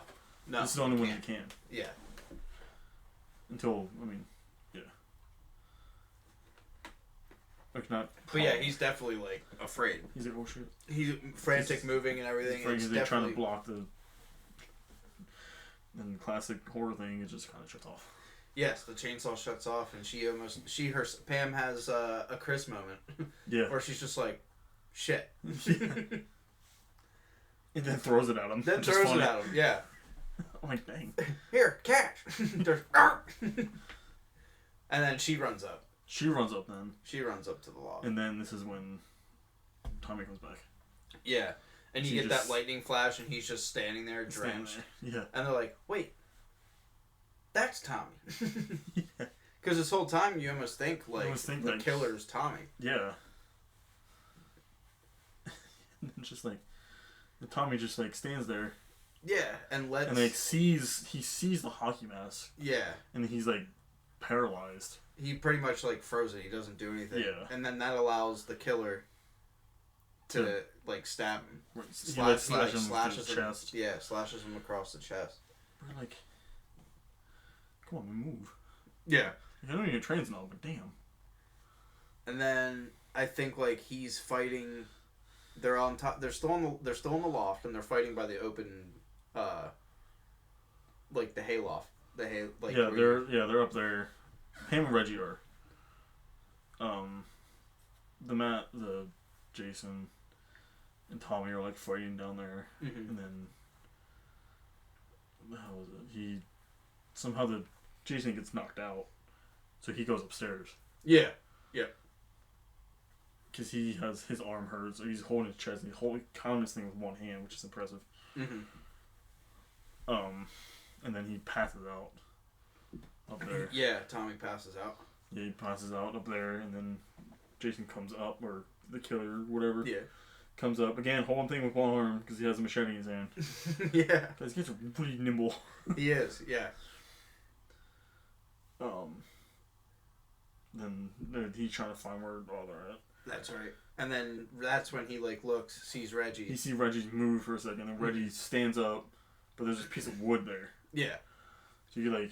This is the only one you can. Yeah. Until, I mean, yeah. Like, not... But yeah, he's definitely, like, afraid. He's like, oh, shit. He's frantic, moving and everything. He's definitely trying to block the... And the classic horror thing, it just kind of shuts off. Yes, the chainsaw shuts off, and Pam has a Chris moment. Yeah. Where she's just like, shit. And then throws it at him. Then throws it at him, yeah. I'm like, dang. Here, catch! And then she runs up. She runs up then. She runs up to the loft. And then this is when Tommy comes back. Yeah. And you get that lightning flash, and he's just standing there, drenched. Yeah. And they're like, wait. That's Tommy. Yeah. Because this whole time you almost think, like, the killer's Tommy. Yeah. And then just, like, Tommy just, like, stands there. Yeah, and like, he sees the hockey mask. Yeah. And he's, like, paralyzed. He pretty much, like, frozen. He doesn't do anything. Yeah. And then that allows the killer to like, stab him. Slashes him slashes him, chest. Yeah, slashes him across the chest. We're like, come on, move. Yeah. I know you're trains now, but damn. And then I think, like, he's fighting. They're on top. They're still in the loft, and they're fighting by the open, like the hay loft. The hay, like, they're up there. Pam and Reggie are. The Jason and Tommy are, like, fighting down there, and then how was it? Somehow the Jason gets knocked out, so he goes upstairs. Yeah. Yeah. Because he has his arm hurts, so he's holding his chest, and he's counting this thing with one hand, which is impressive. And then he passes out up there. Yeah, Tommy passes out. Yeah, he passes out up there, and then Jason comes up, or the killer, whatever. Yeah. Comes up again, holding thing with one arm because he has a machete in his hand. Yeah. Guys, he gets pretty nimble. He is, yeah. Then he's trying to find where all they're at. That's right. And then that's when he, like, looks, sees Reggie. He sees Reggie move for a second, and Reggie stands up, but there's this piece of wood there. Yeah. So he, like,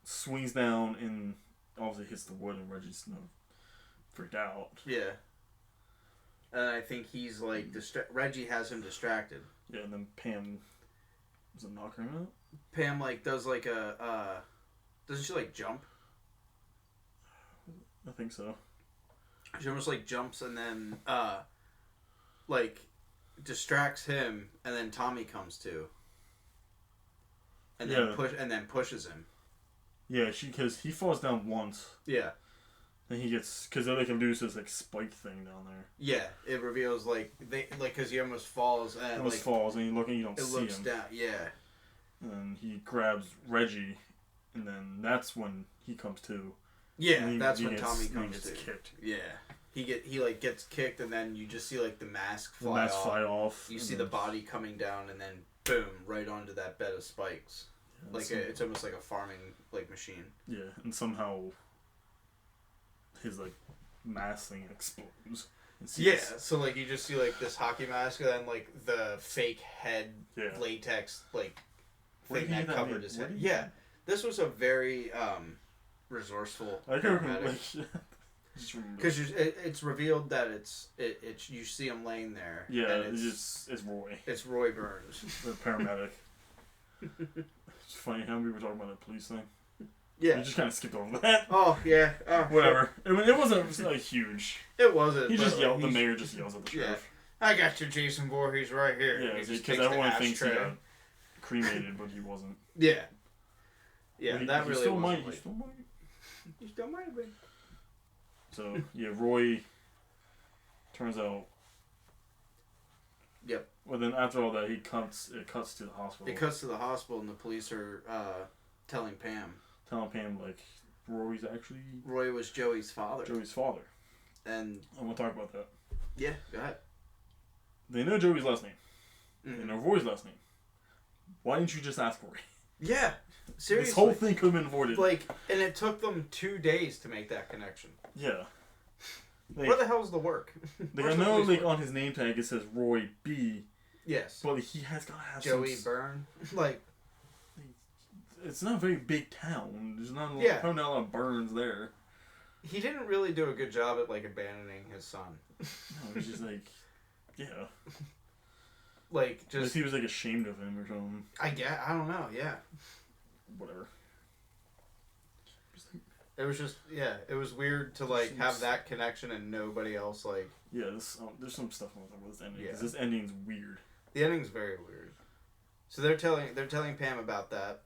swings down and obviously hits the wood, and Reggie's freaked out. Yeah. And I think he's, like, Reggie has him distracted. Yeah, and then Pam, does it knock him out? Pam, like, does, like, doesn't she, like, jump? I think so. She almost, like, jumps and then, like, distracts him, and then Tommy comes to. And then pushes him. Yeah, because he falls down once. Yeah. Then he gets, because they, like, lose this, like, spike thing down there. Yeah, it reveals, like, because he almost falls and, and you look and you don't see him. It looks down, yeah. And then he grabs Reggie, and then that's when he comes to. Yeah, that's when Tommy comes to. Kicked. Yeah. He gets kicked, and then you just see, like, the mask fly off. You see the body coming down, and then boom, right onto that bed of spikes. Yeah, like it's almost like a farming, like, machine. Yeah, and somehow his, like, mask thing explodes. Yeah, so, like, you just see, like, this hockey mask, and then, like, the fake head latex, like, thing that covered his head. Yeah, this was a very resourcrossful paramedic. Because it's revealed that it's you see him laying there. Yeah, and it's Roy. It's Roy Burns, the paramedic. It's funny how we were talking about the police thing. Yeah, we just kind of skipped over that. Oh yeah, whatever. I mean, it wasn't like huge. It wasn't. He just yelled. The mayor just yells at the sheriff. Yeah, I got your Jason Voorhees right here. Yeah, because everyone thinks he got cremated, but he wasn't. Yeah. Yeah, well, that he really still wasn't. Might. He still might have been. So, yeah, Roy, turns out, Yep. Well, then after all that, it cuts to the hospital. It cuts to the hospital, and the police are telling Pam, like, Roy was Joey's father. And we'll talk about that. Yeah, go ahead. They know Joey's last name. Mm-hmm. They know Roy's last name. Why didn't you just ask Roy? Yeah, seriously. This whole thing could have been avoided. Like, and it took them 2 days to make that connection. Yeah. Like, where the hell's the work? Like, I know, like, on his name tag it says Roy B. Yes. But he has got to have Joey Byrne. Like, it's not a very big town. There's not a lot of Burns there. He didn't really do a good job at, like, abandoning his son. No, he's just like, yeah. Like, just... Like he was, like, ashamed of him or something. I don't know, yeah. Whatever. It was just, it was weird to, like, have that connection and nobody else, like... Yeah, there's some stuff I want to talk about this ending. Because this ending's weird. The ending's very weird. So they're telling Pam about that,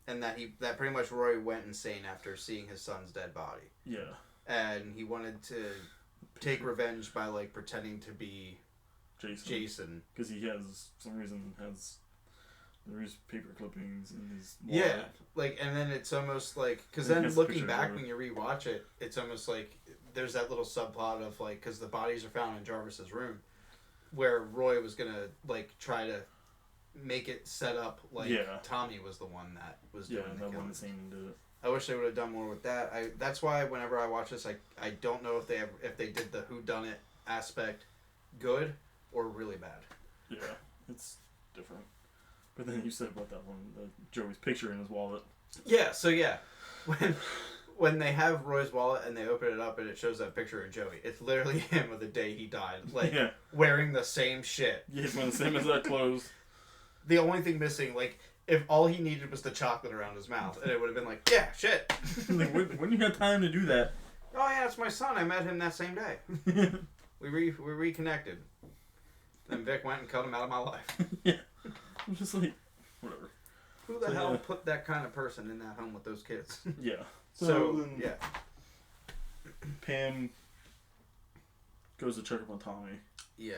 and that pretty much Roy went insane after seeing his son's dead body. Yeah. And he wanted to take revenge by, like, pretending to be Jason. Because he has, for some reason, there's paper clippings in his wallet. Yeah, like, and then it's almost like, because then looking back when you rewatch it, it's almost like there's that little subplot of, like, because the bodies are found in Jarvis's room, where Roy was gonna, like, try to make it set up like Tommy was the one that was doing the killing. Did it. I wish they would have done more with that. That's why whenever I watch this, I don't know if they did the whodunit aspect good or really bad. Yeah, it's different. But then you said about that one, Joey's picture in his wallet. Yeah, so yeah. When they have Roy's wallet and they open it up and it shows that picture of Joey, it's literally him of the day he died. Like, wearing the same shit. Yeah, he's wearing the same exact clothes. The only thing missing, like, if all he needed was the chocolate around his mouth, and it would have been like, yeah, shit. Like, when you got time to do that? Oh, yeah, it's my son. I met him that same day. we reconnected. Then Vic went and cut him out of my life. Yeah. I'm just like, whatever. Who the hell put that kind of person in that home with those kids? Yeah. So Pam goes to check up on Tommy. Yeah.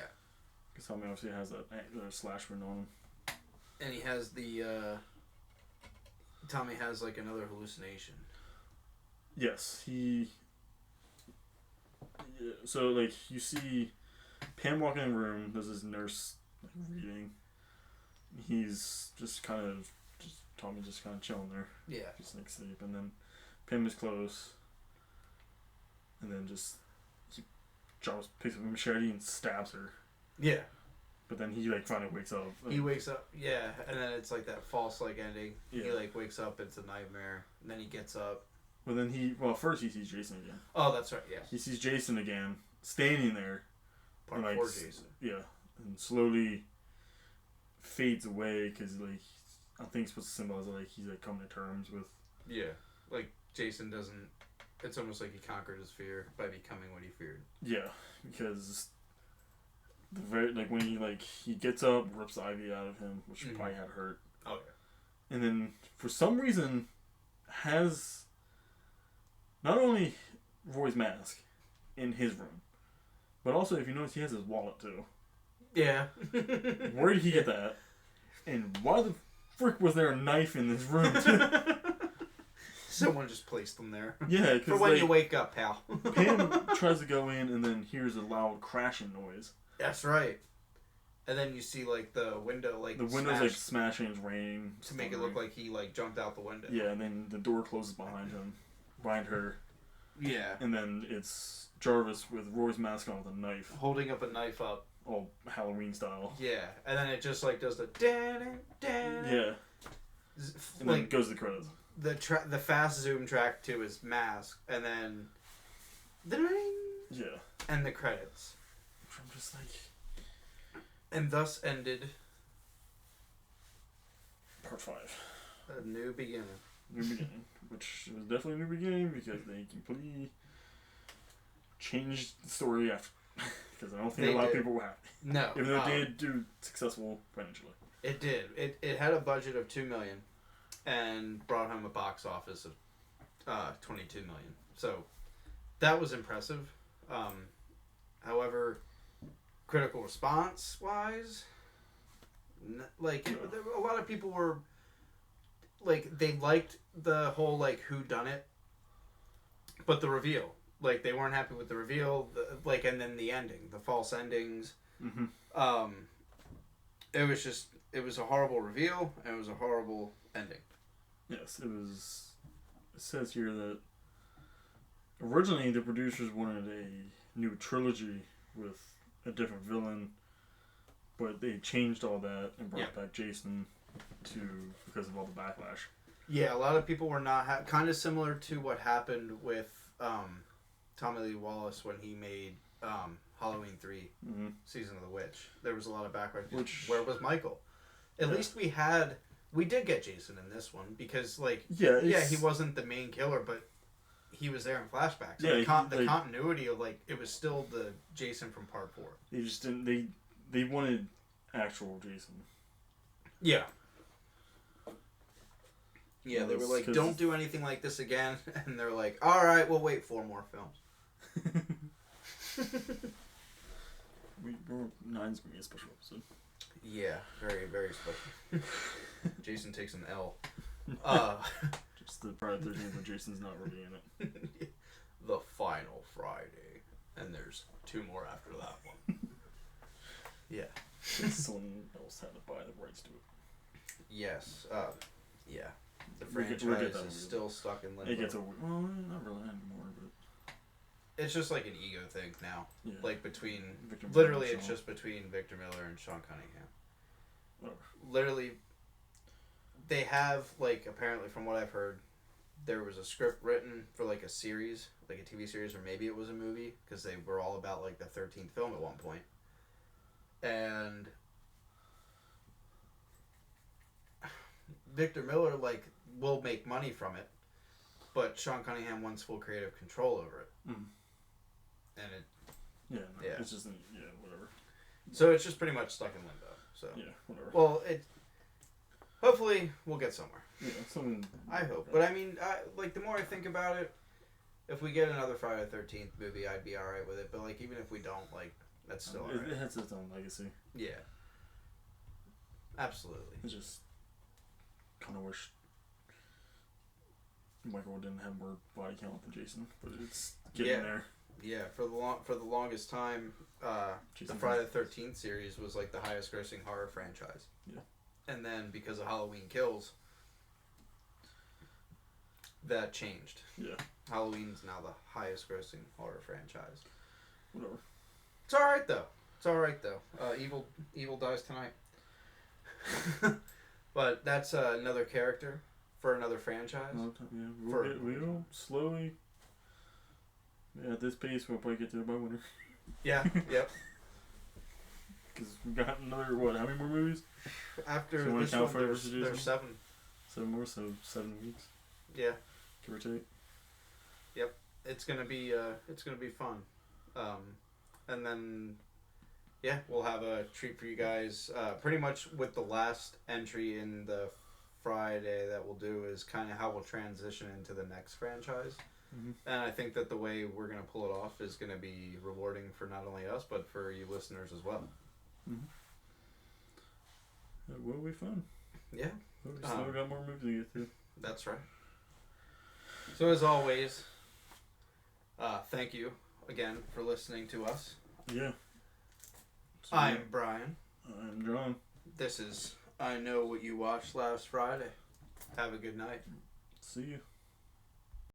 Because Tommy obviously has that slash wound on him. And he has Tommy has, like, another hallucination. Yes. So, like, you see Pam walking in the room. There's this nurse, like, reading. He's just kind of... Tommy's just kind of chilling there. Yeah. Just, like, sleep. And then Pam is close. And then Jarvis picks up a machete and stabs her. Yeah. But then he, like, finally wakes up. He wakes up, yeah, and then it's, like, that false, like, ending. Yeah. He, like, wakes up, it's a nightmare, and then he gets up. But then first he sees Jason again. Oh, that's right, yeah. He sees Jason again, standing there. Part 4 Jason. Yeah, and slowly fades away, because, like, I think it's supposed to symbolize, like, he's, like, coming to terms with... Yeah, like, Jason doesn't... It's almost like he conquered his fear by becoming what he feared. Yeah, because... when he gets up, rips the IV out of him, which probably had hurt. Oh, yeah. And then, for some reason, has not only Roy's mask in his room, but also, if you notice, he has his wallet, too. Yeah. Where did he get that? And why the frick was there a knife in this room, too? Someone just placed them there. Yeah, because, for when you wake up, pal. Pam tries to go in and then hears a loud crashing noise. That's right. And then you see, like, the window, like, the window's, like, smashing, it's raining. To make it look like he, like, jumped out the window. Yeah, and then the door closes behind her. Yeah. And then it's Jarvis with Roy's mask on with a knife. Holding up a knife up. All Halloween style. Yeah. And then it just, like, does the... Yeah. And then it goes to the credits. The fast zoom track to his mask, and then... Yeah. And the credits. I'm just like... And thus ended... Part 5. A new beginning. New beginning. Which was definitely a new beginning because they completely changed the story after. Because I don't think a lot of people were happy. No. Even though it did do successful financially. It did. It had a budget of $2 million and brought home a box office of $22 million. So that was impressive. However, critical response wise, like a lot of people were like they liked the whole like who done it, but the reveal, like they weren't happy with the reveal, like and then the ending, the false endings. Mm-hmm. It was a horrible reveal and it was a horrible ending. Yes, it was. It says here that originally the producers wanted a new trilogy with a different villain, but they changed all that and brought back Jason because of all the backlash. Yeah, a lot of people were not kind of similar to what happened with Tommy Lee Wallace when he made Halloween 3 Season of the Witch. There was a lot of backlash. Where was Michael? At least we did get Jason in this one because he wasn't the main killer, but he was there in flashbacks. Yeah, the continuity of it was still the Jason from Part 4. They just didn't. They wanted actual Jason. Yeah. Yeah, they were like, don't do anything like this again. And they're like, all right, we'll wait 4 more films. Nine's going to be a special episode. Yeah, very, very special. Jason takes an L. Just the Friday 13th when Jason's not really in it. The final Friday. And there's 2 more after that one. Yeah. Someone else had to buy the rights to it. Yes. Yeah. The franchise is still stuck in limbo. It gets well, not really anymore, but it's just like an ego thing now. Yeah. Like between Victor literally, it's just between Victor Miller and Sean Cunningham. Oh. Literally, they have apparently from what I've heard, there was a script written for a series, like a TV series, or maybe it was a movie because they were all about the 13th film at one point, and Victor Miller will make money from it, but Sean Cunningham wants full creative control over it. Mm. And it's just whatever. So it's just pretty much stuck in limbo. So whatever. Well, hopefully we'll get somewhere. Yeah, something. I hope, but I mean, the more I think about it, if we get another Friday the 13th movie, I'd be all right with it. But even if we don't, that's still all right. It has its own legacy. Yeah. Absolutely. It's just kind of wish Michael didn't have more body count than Jason, but it's getting there. Yeah, for the longest time, the Friday the 13th series was the highest grossing horror franchise. Yeah. And then because of Halloween Kills, that changed. Yeah. Halloween's now the highest grossing horror franchise. Whatever. It's alright though. Evil dies tonight. But that's another character for another franchise. We'll slowly. Yeah, at this pace, we'll probably get there by winter. Yeah. Yep. Because we got another how many more movies? After this one, there's 7. 7 more, so 7 weeks. Yeah. Give or take. Yep. It's gonna be fun. And then we'll have a treat for you guys. Pretty much with the last entry in the Friday that we'll do is kind of how we'll transition into the next franchise. Mm-hmm. And I think that the way we're going to pull it off is going to be rewarding for not only us, but for you listeners as well. Mm-hmm. It will be fun. Yeah. We still got more movies to get through. That's right. So as always, thank you again for listening to us. Yeah. So I'm Brian. I'm John. This is I Know What You Watched Last Friday. Have a good night. See you.